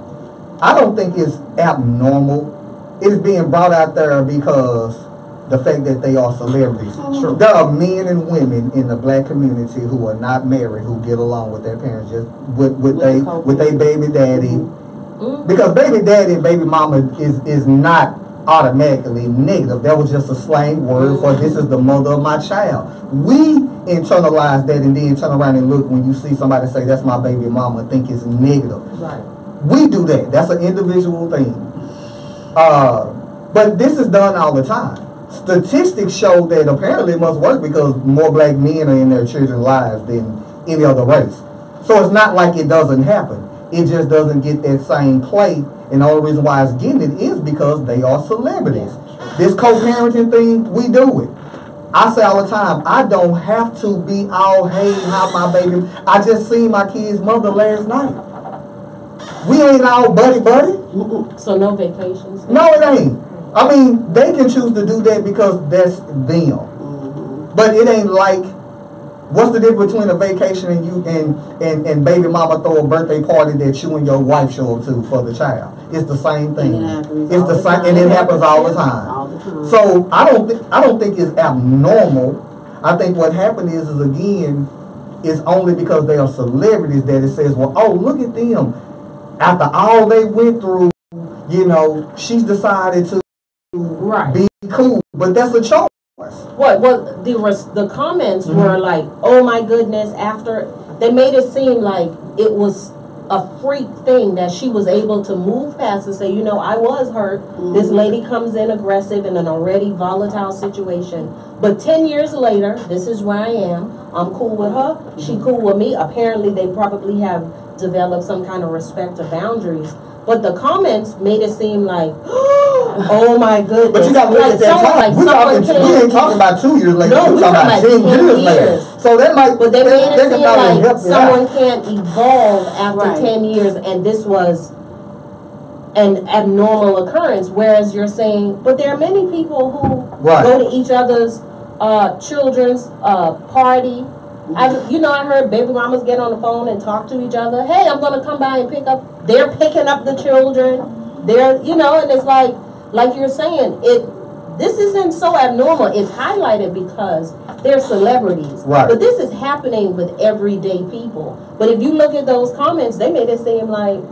I don't think it's abnormal. It's being brought out there because the fact that they are celebrities. Mm-hmm. There are men and women in the black community who are not married who get along with their parents just with their baby daddy. Mm-hmm. Because baby daddy and baby mama is not automatically negative. That was just a slang word for this is the mother of my child. We internalize that and then turn around and look when you see somebody say that's my baby mama, think it's negative. Right. We do that. That's an individual thing. But this is done all the time. Statistics show that apparently it must work because more black men are in their children's lives than any other race. So it's not like it doesn't happen. It just doesn't get that same play. And the only reason why it's getting it is because they are celebrities. This co-parenting thing, we do it. I say all the time, I don't have to be all, hey, how my baby. I just seen my kid's mother last night. We ain't all buddy. So no vacations? No, it ain't. I mean, they can choose to do that because that's them. But it ain't like, what's the difference between a vacation and you and baby mama throw a birthday party that you and your wife show up to for the child? It's the same thing. It's the same, and it happens all the time. So I don't think it's abnormal. I think what happened is again, it's only because they are celebrities that it says, well, oh, look at them. After all they went through, you know, she's decided to be cool, but that's a choice. What? Well, the comments were like, "Oh my goodness!" After they made it seem like it was a freak thing that she was able to move past and say, "You know, I was hurt. This lady comes in aggressive in an already volatile situation, but 10 years later, this is where I am. I'm cool with her. She cool with me." Apparently, they probably have developed some kind of respect to boundaries. But the comments made it seem like, oh my goodness. But you got to look at that time. We ain't talking about 2 years later. No, we're talking about 10 years later. So that might. But they made it seem like someone out. can't evolve after 10 years, and this was an abnormal occurrence. Whereas you're saying, but there are many people who go to each other's children's party. I heard baby mamas get on the phone and talk to each other. Hey, I'm going to come by and pick up. They're picking up the children. They're, and it's like you're saying, this isn't so abnormal. It's highlighted because they're celebrities. Right. But this is happening with everyday people. But if you look at those comments, they made it seem like,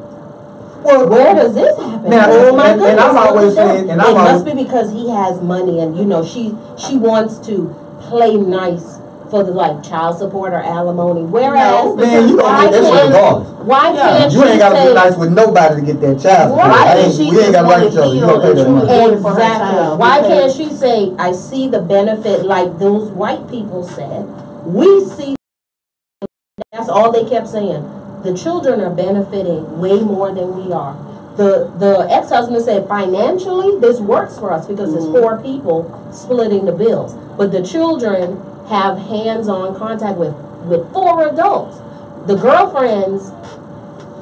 well, where does this happen? Now, oh my goodness. And I've always said, it must be because he has money and, she wants to play nice for the child support or alimony. Whereas, man, you don't get that shit regardless. Why can't you ain't gotta be nice with nobody to get that child support. We ain't gotta like each other. You don't pay that money. Exactly. Why can't she say, I see the benefit like those white people said? We see. That's all they kept saying. The children are benefiting way more than we are. The ex-husband said financially this works for us because it's 4 people splitting the bills, but the children have hands-on contact with 4 adults. The girlfriend's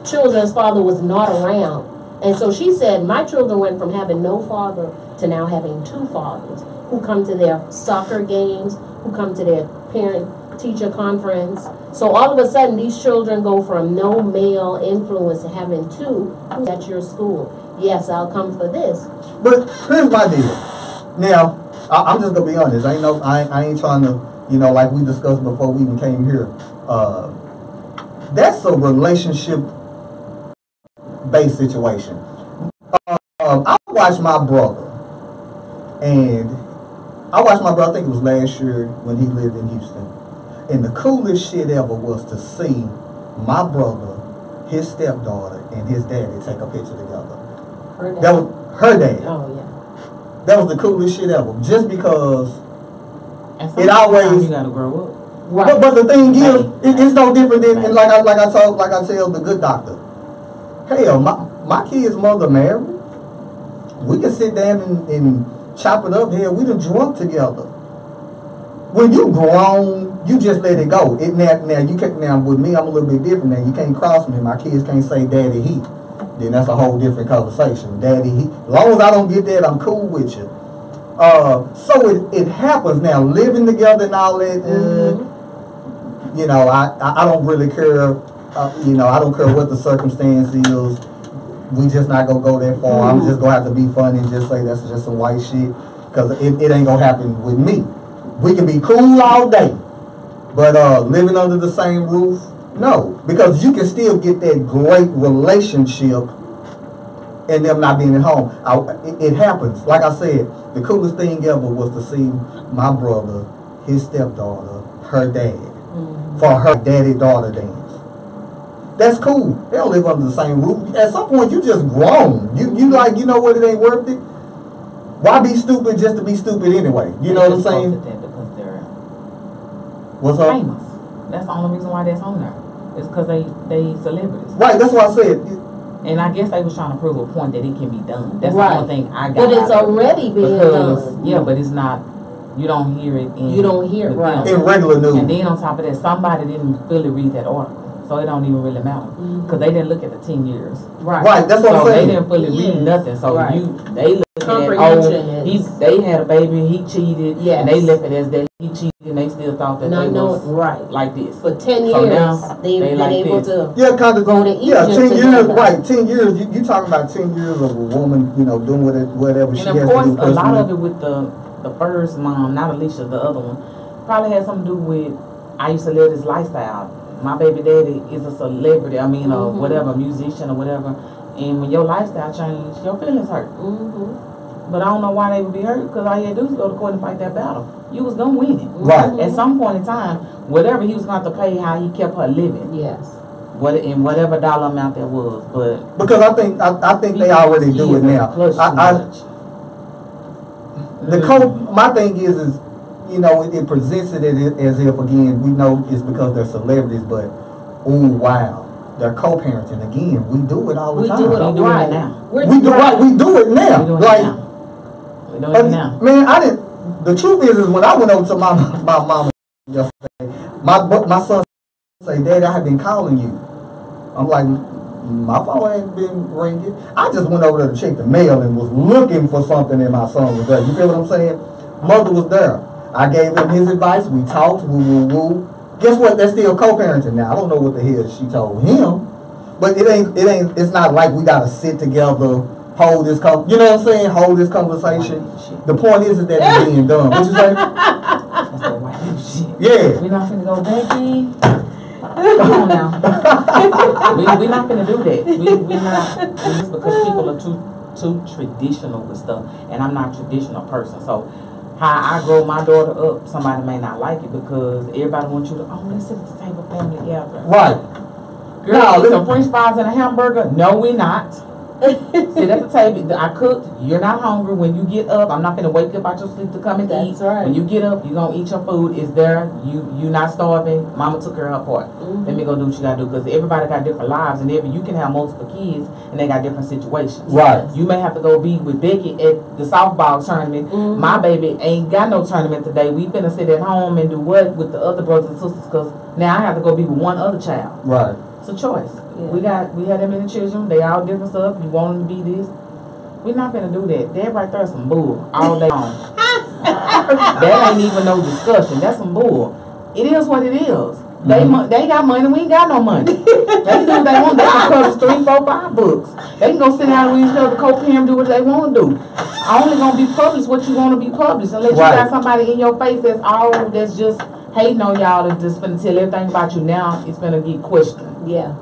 children's father was not around, and so she said, my children went from having no father to now having 2 fathers who come to their soccer games, who come to their parent-teacher conference. So all of a sudden, these children go from no male influence to having 2 at your school. Yes, I'll come for this. But here's my deal. Now, I'm just gonna be honest. I ain't trying to. Like we discussed before we even came here, that's a relationship-based situation. I watched my brother, I think it was last year when he lived in Houston, and the coolest shit ever was to see my brother, his stepdaughter, and his daddy take a picture together. Her dad. That was her dad. Oh, yeah. That was the coolest shit ever. Just because it always you gotta grow up. Right. But the thing is, it's no different than like I tell the good doctor. Hell, my kid's mother married. We can sit down and chop it up. Hell, we done drunk together. When you grown, you just let it go. Now with me, I'm a little bit different. Now you can't cross me. My kids can't say daddy he. Then that's a whole different conversation. Daddy he. As long as I don't get that, I'm cool with you. So it happens now, living together and all that. you know, I don't really care. You know, I don't care what the circumstance is. We just not gonna go that far. I'm just gonna have to be funny and just say that's just some white shit, because it ain't gonna happen with me. We can be cool all day, but living under the same roof, no, because you can still get that great relationship and them not being at home. It happens. Like I said, the coolest thing ever was to see my brother, his stepdaughter, her dad, for her daddy-daughter dance. That's cool. They don't live under the same roof. At some point, you just grown. You like, you know what, it ain't worth it. Why be stupid just to be stupid anyway? You know what I'm saying? Because they're What's up? famous. That's the only reason why that's on there. It's because they celebrities. Right, that's what I said. And I guess they was trying to prove a point that it can be done. That's Right. the only thing I got. But it's already being done. Yeah, but it's not. You don't hear it. You don't hear it, the right. film. In regular news. And then on top of that, somebody didn't fully read that article. So it don't even really matter. Because they didn't look at the 10 years. Right. That's what I'm So saying. they didn't fully read nothing. So Right. they look at Comprehension is- they had a baby, he cheated, Yes. and they left it as that he cheated, and they still thought that Not they knowing, was right. like this. For 10 So years, now they've they been like able this. to Yeah, kind of go to Yeah, Egypt 10 years, together. right? 10 years. You talking about 10 years of a woman, you know, doing whatever she And has of course, to do a lot personally. of it with the first mom, not Alicia, the other one, probably had something to do with I used to live this lifestyle. My baby daddy is a celebrity. I mean, whatever, musician or whatever. And when your lifestyle changed, your feelings hurt. But I don't know why they would be hurt, because all you had to do is go to court and fight that battle. You was gonna win it. Right. At some point in time, whatever he was going to have to pay, how he kept her living. Yes. In whatever dollar amount that was. But Because I think they already do it now. My thing is you know, it presents it as if, again, we know it's because they're celebrities, but oh wow, they're co-parenting again. We do it all the time. We do it We do right it now. We do right. We do it now. We doing Like, it now. We doing it now. Man, I didn't. The truth is when I went over to my mama yesterday, my son say, "Daddy, I have been calling you." I'm like, my phone ain't been ringing. I just went over there to check the mail and was looking for something, and my son was there. You feel what I'm saying? Mother was there. I gave him his advice. We talked. Woo. Guess what? They're still co-parenting now. I don't know what the hell she told him, but it ain't. It's not like we gotta sit together, hold this. You know what I'm saying? Hold this conversation. The point is that it's being done. What you say? That's that white people shit. Yeah. We're not finna go back in. Come on now. We're not finna do that. We're not. It's because people are too traditional with stuff, and I'm not a traditional person. So how I grow my daughter up, somebody may not like it because everybody wants you to, let's sit at the table, family together. Right. Girl, eat some French fries and a hamburger. No, we're not. Sit at the table. I cooked. You're not hungry. When you get up, I'm not gonna wake up out your sleep to come and eat. That's right. When you get up, you're gonna eat your food. It's there. You not starving. Mama took care of her part. Let me go do what you gotta do, because everybody got different lives, and you can have multiple kids and they got different situations. Right. You may have to go be with Becky at the softball tournament. My baby ain't got no tournament today. We finna sit at home and do what with the other brothers and sisters, because now I have to go be with one other child. Right. It's a choice. Yeah. We had that many children. They all different stuff. You want them to be this. We're not gonna do that. That right there is some bull all day long. That ain't even no discussion. That's some bull. It is what it is. They got money. We ain't got no money. They do what they want. They can publish 3, 4, 5 books. They can go sit down with each other, co-parent, do what they want to do. Only gonna be published what you want to be published, unless you got somebody in your face that's just hating on y'all and just finna tell everything about you. Now it's finna get questioned. Yeah.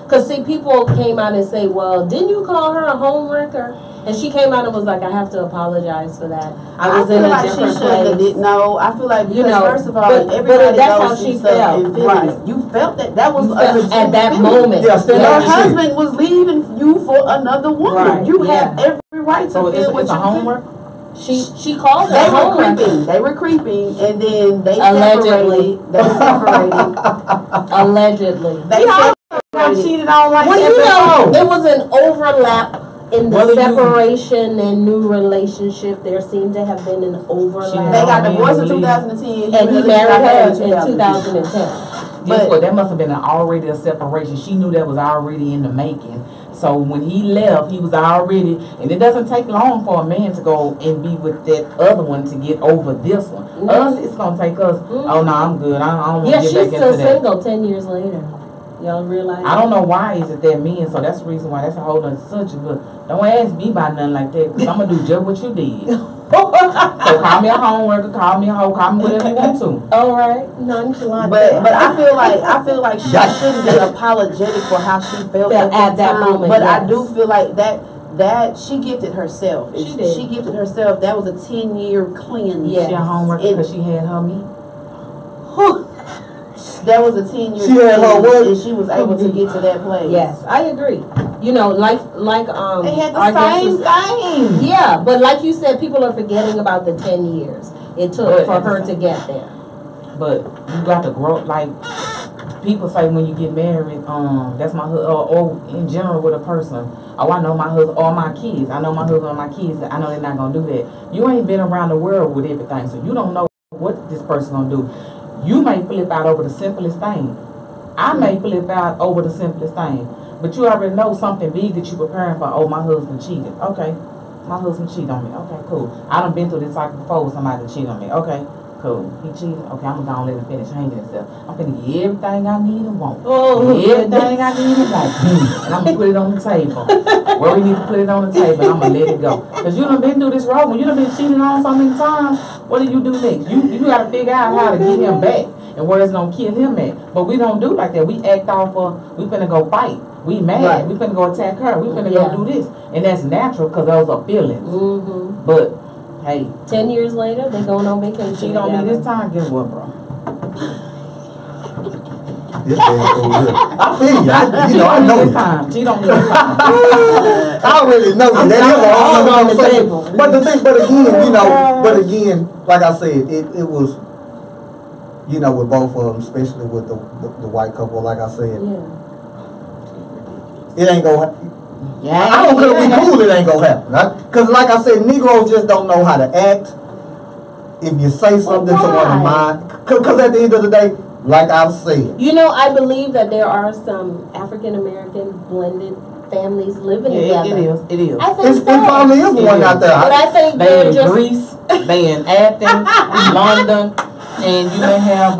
Because, see, people came out and say, well, didn't you call her a homewrecker? And she came out and was like, I have to apologize for that. I was in a different place. No, I feel like, because first of all, but everybody that's goes how she through stuff felt. and feelings. Right. You felt that. That was At that moment. Yes, Your husband was leaving you for another woman. Right. You have every right to So feel what it's a you homework. She called her They were homewrecker. creeping. They were creeping, and then they Allegedly. separated. They separated. Allegedly. They got separated. cheated on like Well, that. there was an overlap in the Whether you- separation and new relationship, there seemed to have been an overlap. They got I mean, divorced in believe- 2010. And he married her in 2010. Guess what? That must have been already a separation. She knew that was already in the making. So when he left, he was already, and it doesn't take long for a man to go and be with that other one to get over this one. Us, it's gonna take us. Oh no, I'm good. I don't want Yeah, to get she's back still into that. single 10 years later. Y'all realize? I don't know why is it that men, so that's the reason why that's a whole other subject. But don't ask me about nothing like that, because I'm gonna do just what you did. So call me a homeworker, call me a hoe, call me whatever you want to. All right, nonchalant. But I feel like she shouldn't be apologetic for how she felt at that that time. moment. But yes. I do feel like that she gifted herself. She did. She gifted herself. That was a 10-year cleanse. Yeah. She a homeworker because she had her meat. That was a 10-year She had her what? and she was able to get to that place. Yes, I agree. You know, like They had the our guest same was- thing. Yeah, but like you said, people are forgetting about the 10 years it took But for at the her to same- get there. But you got to grow. Like people say, when you get married, that's my husband. Or in general with a person. Oh, I know my husband or my kids. I know my husband or my kids. I know they're not gonna do that. You ain't been around the world with everything, so you don't know what this person gonna do. You may flip out over the simplest thing. I may flip out over the simplest thing. But you already know something big that you're preparing for. Oh, my husband cheated. Okay. My husband cheated on me. Okay, cool. I done been through this cycle before with somebody that cheated on me. Okay, cool. He cheated. Okay, I'm gonna let him finish hanging himself. I'm gonna get everything I need and want. Everything I need and want. And I'm gonna put it on the table. Where we need to put it on the table, and I'm gonna let it go. Because you done been through this road. When you done been cheated on so many times, what do you do next? You gotta figure out how to get him back and where it's gonna kill him at. But we don't do like that. We act off of, we finna go fight. We mad. Right. We finna go attack her. We finna Yeah. go do this. And that's natural because those are feelings. Mm-hmm. But, hey, 10 years later, they going on vacation. cheat on me together. this time, guess what, bro? This man over here. I feel you. I know this you. time. Cheat on me this time. I already know you. That is a whole on the conversation. table. But again, like I said, it was, with both of them, especially with the white couple, like I said, Yeah. it ain't gonna happen. Yeah, I don't care if we cool, it ain't gonna happen. Because like I said, Negroes just don't know how to act. If you say something to one of mine, because at the end of the day, like I've said, You know, I believe that there are some African American blended families living together. It is. I think it so. probably is one out there. But I think They they're in just Greece, they in Athens, London, and you may have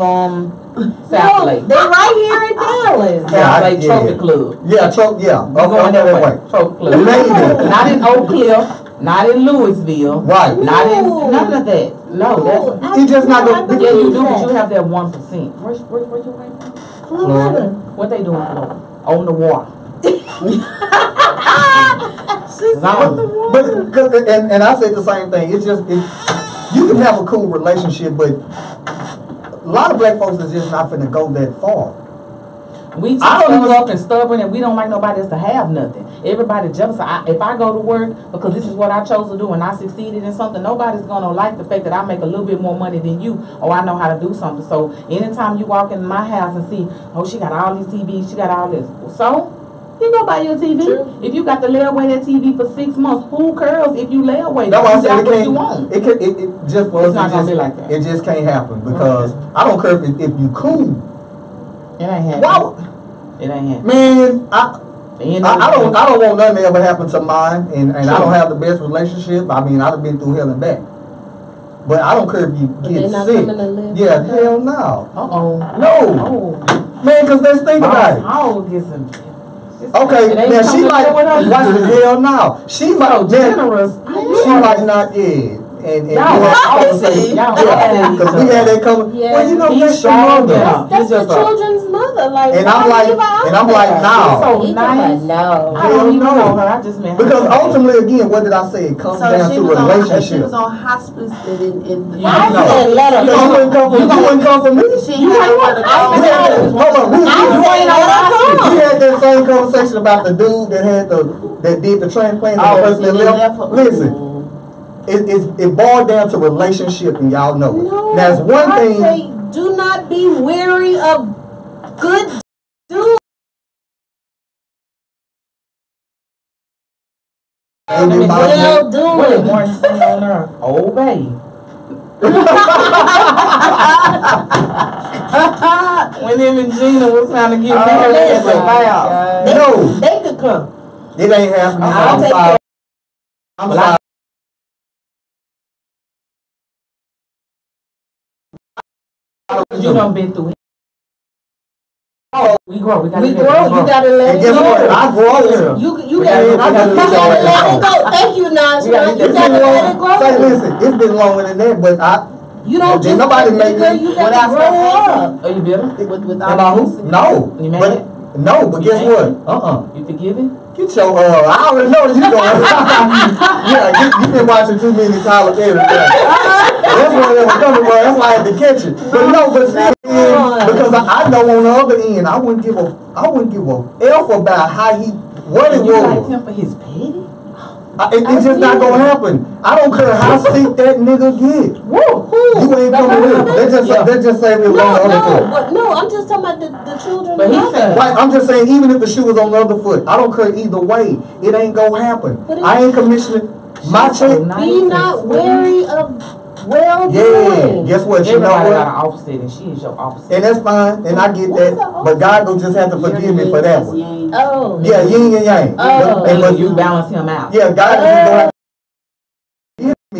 South Lake. they're right here in Dallas. South Lake Trophy Club. Yeah, You going that way? Trophy Club. Maybe. Not in Oak Cliff, not in Louisville. Right. Not in none of that. No, that's It's just not gonna. yeah, you do, but you have that 1%. Where you wait from? Florida. What they doing in Florida? On the water. But and I said the same thing. It's just you can have a cool relationship, but a lot of black folks is just not finna go that far. We too stuck up and stubborn, and we don't like nobody else to have nothing. Everybody jealous. If I go to work because this is what I chose to do and I succeeded in something, nobody's gonna like the fact that I make a little bit more money than you, or I know how to do something. So anytime you walk in my house and see, oh, she got all these TVs, she got all this, so you go buy your TV. True. If you got to lay away that TV for 6 months, who cares if you lay away? That's why I You said got it what can't. you want. It just for It's us. not gonna just, be like that. It just can't happen because I don't care if you cool. It ain't happening. Wow, It ain't happening. man, I don't want nothing to ever happen to mine, and I Sure. don't have the best relationship. I mean, I've been through hell and back. But I don't care if you But get they're not sick. coming to live Yeah, with hell no. Uh-oh. No, Oh. man, because let's think about it. I'll get some. Okay, It ain't now she coming might with us. watch the hell now. She might So generous. She might not, yeah. And Y'all we had that opposite. conversation. Y'all Yeah, opposite because each we had other. that conversation. Yeah. Well, you know, He's that's your strong, mother. yeah. That's He's the just a- children's mother. Like, And I'm why like- leave her out and I'm like, there? nah. She's so He nice. talking about, I don't even know her. I just met her. Because ultimately, again, what did I say? It comes So down she to was relationship. on hospice in the You I No. said let her You come. wouldn't come for me. She You had ain't one of I We those. had that- hold on, we I said let her come. had that same conversation about the dude that did the transplant and the person that left. Listen, it boiled down to relationship, and y'all know it. No, Now, it's one I thing. say do not be weary of good And then my Well doing. What did Martin say on her? Obey. When him and Gina was trying to get married at the house. No, They could come. it ain't happening. I'll I'm take sorry. I'm sorry. You done been through it. We grow. We gotta We let it grow. You gotta let And it guess what? go. I grow. You We gotta gotta let it go. Thank you, Najma. You gotta let it go. Say, listen, it's been longer than that, but You don't Did just nobody get make bigger, me- you What gotta else grow happened? up. Are you bitter? With am I who? No. You mad? But no, but guess You what? mad? You forgiving? Get your I already know you doing. Yeah, you been watching too many Tyler Perry things. That's where they were coming from. That's why I had to catch it. But no, but still, because I know on the other end, I wouldn't give a F about how what it You like was. him for his petty? It's just not gonna happen. I don't care how sick that nigga get. Whoa, You ain't coming with it. They just say it was on the other foot. No, I'm just talking about the children. But he and said- others. Right, I'm just saying, even if the shoe was on the other foot, I don't care either way. It ain't gonna happen. But I ain't commissioning my check. Be not wary of Yeah, well-doing. guess what? You know Everybody got what? an opposite, and she is your opposite. And that's fine, and I get What is that. an But God don't just have to forgive me for that one. Oh. Yeah, yin and yang. Oh. But You balance him out. yeah, God is gonna have to forgive me.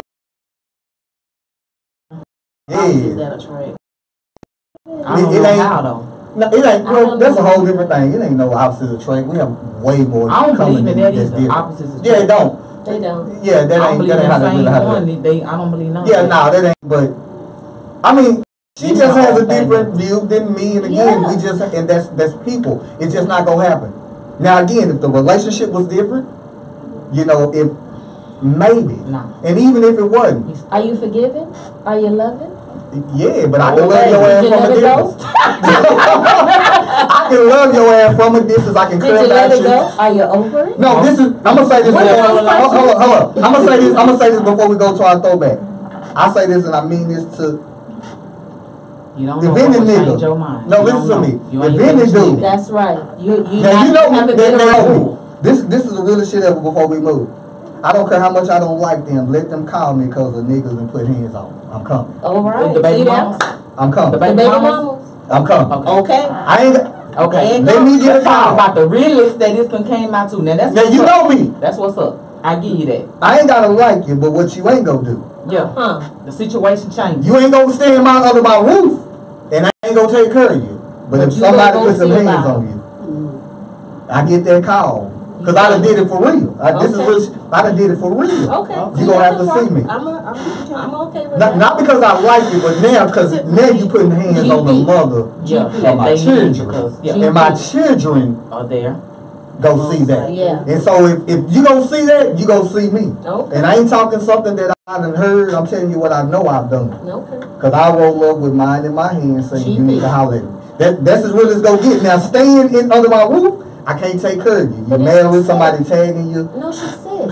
Is Yeah. that a trait? I don't It know ain't- how though. No, it ain't. Well, that's a whole different thing. It ain't no opposite of trait. We have way more. I don't coming believe in in that that's either. different. Opposites is Yeah, it true. don't. They don't. Yeah, I that don't ain't believe how in they the really same happen. one. I don't believe none of Yeah, that. nah, that ain't. But I mean, she You just know has a all that. different view than me, and again, Yeah. we just and that's people. It's just not gonna happen. Now, again, if the relationship was different, you know, if maybe, Nah. and even if it wasn't, Are you forgiving? Are you loving? yeah, but I can Okay. love your ass Did you from a let it go? distance. I can love your ass from a distance. I can Did care you let about it you. go? Are you over it? No, this is. I'm gonna say this. What Before, are those hold questions? up. I'm gonna say this before we go to our throwback. I say this, and I mean this to. You don't If know what any will change nigga- your mind. No, You listen don't to know. me. You If ain't any finished dude- living. That's right. You Now you know haven't me. been Now around. me. This is the realest shit ever. Before we move, I don't care how much I don't like them. Let them call me because the niggas and put hands on me. I'm coming. All right. The baby See mamas. that? I'm coming. The The baby baby mamas. mamas. I'm coming. Okay. Okay. I ain't. Okay. Let me get a Let's talk call. about the realest that this one came out to. Now that's Now what's you up. know me. That's what's up. I give you that. I ain't gotta like you, but what you ain't gonna do. Yeah. Huh. The situation changes. You ain't gonna stay under my roof, and I ain't gonna take care of you. But if you somebody gonna go puts some see hands about on you, I get that call. Cause I done did it for real. This is Okay. real. I done did it for real. Okay. You gonna have to see me. I'm okay with Not, that. not because I like you, but now because now you putting hands on the mother Yeah. of my They need children, because yeah. and my children Are there. go see that. Yeah. And so if you gonna see that, you gonna see me. Okay. And I ain't talking something that I done heard. I'm telling you what I know I've done. Okay. Cause I roll up with mine in my hand saying you GP. need to holler at me. That's as real as go get. Now staying in under my roof, I can't take care of you. You But mad it's with sick. somebody tagging you? No, she's sick.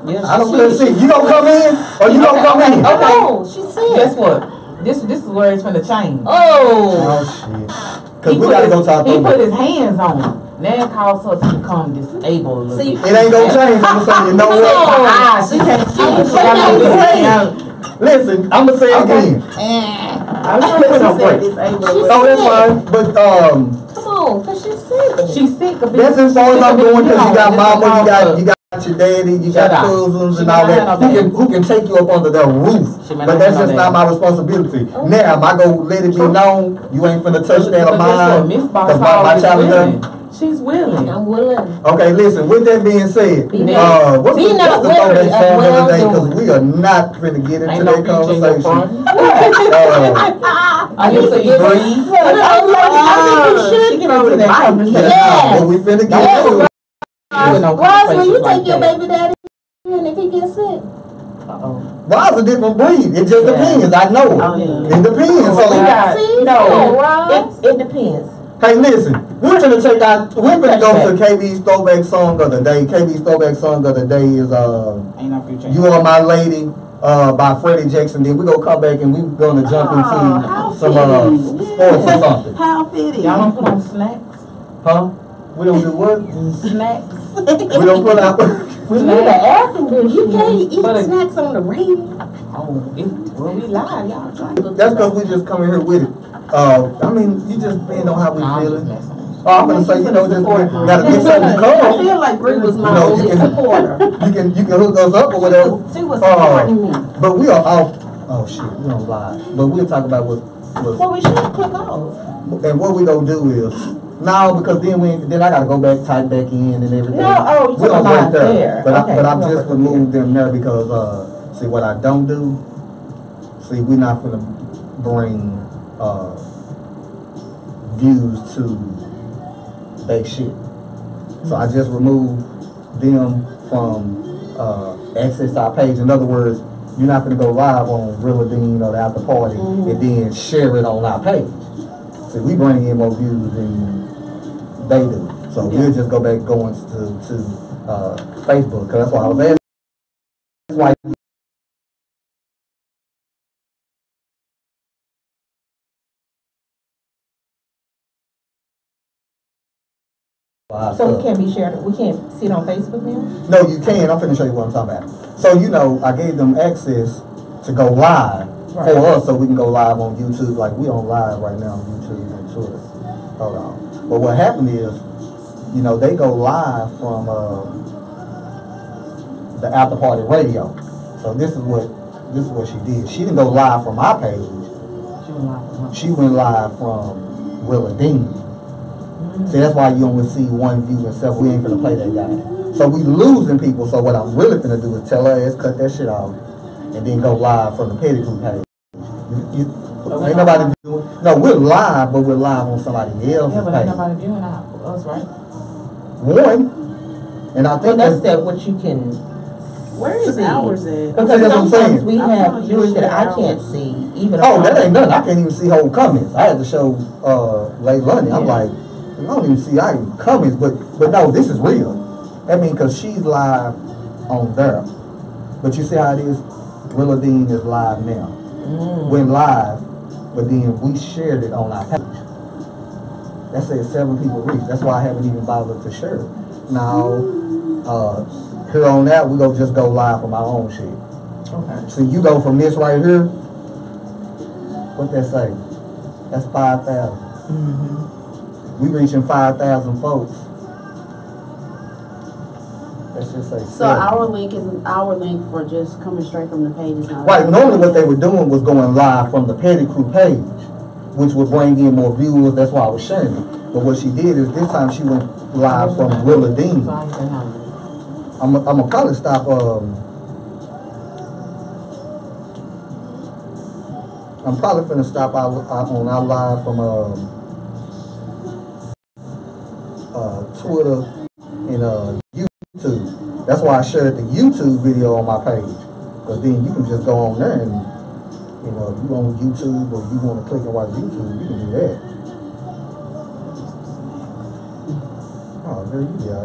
Yeah. I don't care. See, you gonna come in or you gonna come in? Okay. No, she's sick. Guess what? This is where it's gonna change. Oh. Oh shit. Cause we gotta go talk He to put him. his hands on her. Now it causes her to become disabled a little See, bit. It ain't gonna change. I'm gonna say, you know No. what? She can't. She can't got Listen, I'm gonna say it Okay. again. I was Put gonna on say break. disabled. Oh, that's fine. But Come on, cause she's sick. She's sick of it. that's as far as I'm going because you got It's mama, about you got your daddy, you Shut got up. cousins She and may all not that have no who can take you up under their roof. She may But not that's have just no not my responsibility. Okay. Now, am I gonna let it be known you ain't finna touch that of But guess what? mine? Miss Boss Cause my always child is willing. done. She's willing. I'm willing. Okay, listen, with that being said, Be what's Be the not throwback wary of song of the day? Because well-doing. we are not finna get into Ain't no that beach in your front. conversation. I can see you breathe. I think you She should get into that conversation. Yes. What we finna get Yes. into. Ross, when you Conversations take your like baby daddy and if he gets sick. Uh-oh. Why's a different breed? It just Yeah. depends. I know. Oh, yeah. It depends. Oh, we So, got- See? no. Ross. It depends. hey, listen, we're gonna go to KB's throwback song of the day. KB's throwback song of the day is Ain't no future. "You Are My Lady" by Freddie Jackson. Then we're gonna come back and we're gonna jump how into some fitting. sports or something. How fitting. Y'all don't put on snacks? Huh? We don't do what? Snacks. We don't put out. We need an air conditioner. You can't eat snacks on the radio. Oh, well, we live, y'all. That's because we just coming here with it. I mean, you just depend on how we feeling. Oh, I'm gonna say, just gotta get something to come. I feel like Bree was my only supporter. You can hook us up or whatever. She was supporting me. But we are off. Oh shit, we don't lie. But we'll talk about what. Well, we should click off. And what we gonna do is because then I gotta go back, type back in and everything. No, we don't right there. But okay, I've just removed them there because see what I don't do. See, we're not gonna bring views to they shit. So I just removed them from access to our page. In other words, you're not gonna go live on Real Dean or the After Party and then share it on our page. See, we bring in more views than they do. So we'll just go back going to Facebook, because that's why I was asking. That's why So it can't be shared. We can't see it on Facebook now? No, you can. I'm finna show you what I'm talking about. So, I gave them access to go live for us so we can go live on YouTube. Like, we on live right now on YouTube and Twitter. Hold on. But what happened is, they go live from the After Party radio. So this is what she did. She didn't go live from our page. She went live from Willa Dean. See, that's why you only see one view and several. We ain't gonna play that guy. So we losing people. So what I'm really gonna do is tell her ass cut that shit off, and then go live from the Pettigrew page. Ain't nobody doing. No, we're live, but we're live on somebody else's page. Yeah, but ain't nobody viewing us, right? One, and I think that's what you can. Where is ours at? Because sometimes we have viewers that I can't see. Even that ain't nothing. I can't even see whole comments. I had to show Late Lunny. I'm like, I don't even see comments, but no, this is real. I mean, because she's live on there. But you see how it is? Willa Dean is live now. Went live, but then we shared it on our page. That says 7 people reached. That's why I haven't even bothered to share it. Now, here on that, we just go live from our own shit. Okay. So you go from this right here. What that say? That's 5,000. We reaching 5,000 folks. Let's just say. So our link for just coming straight from the page is not right. Normally, what they were doing was going live from the Pettigrew page, which would bring in more viewers. That's why I was sharing it. But what she did is this time she went live from Willa Dean. I'm gonna probably stop. I'm probably finna stop on our live from Twitter and YouTube. That's why I shared the YouTube video on my page, because then you can just go on there and if you on YouTube or you want to click and watch YouTube, you can do that. Oh, there you go.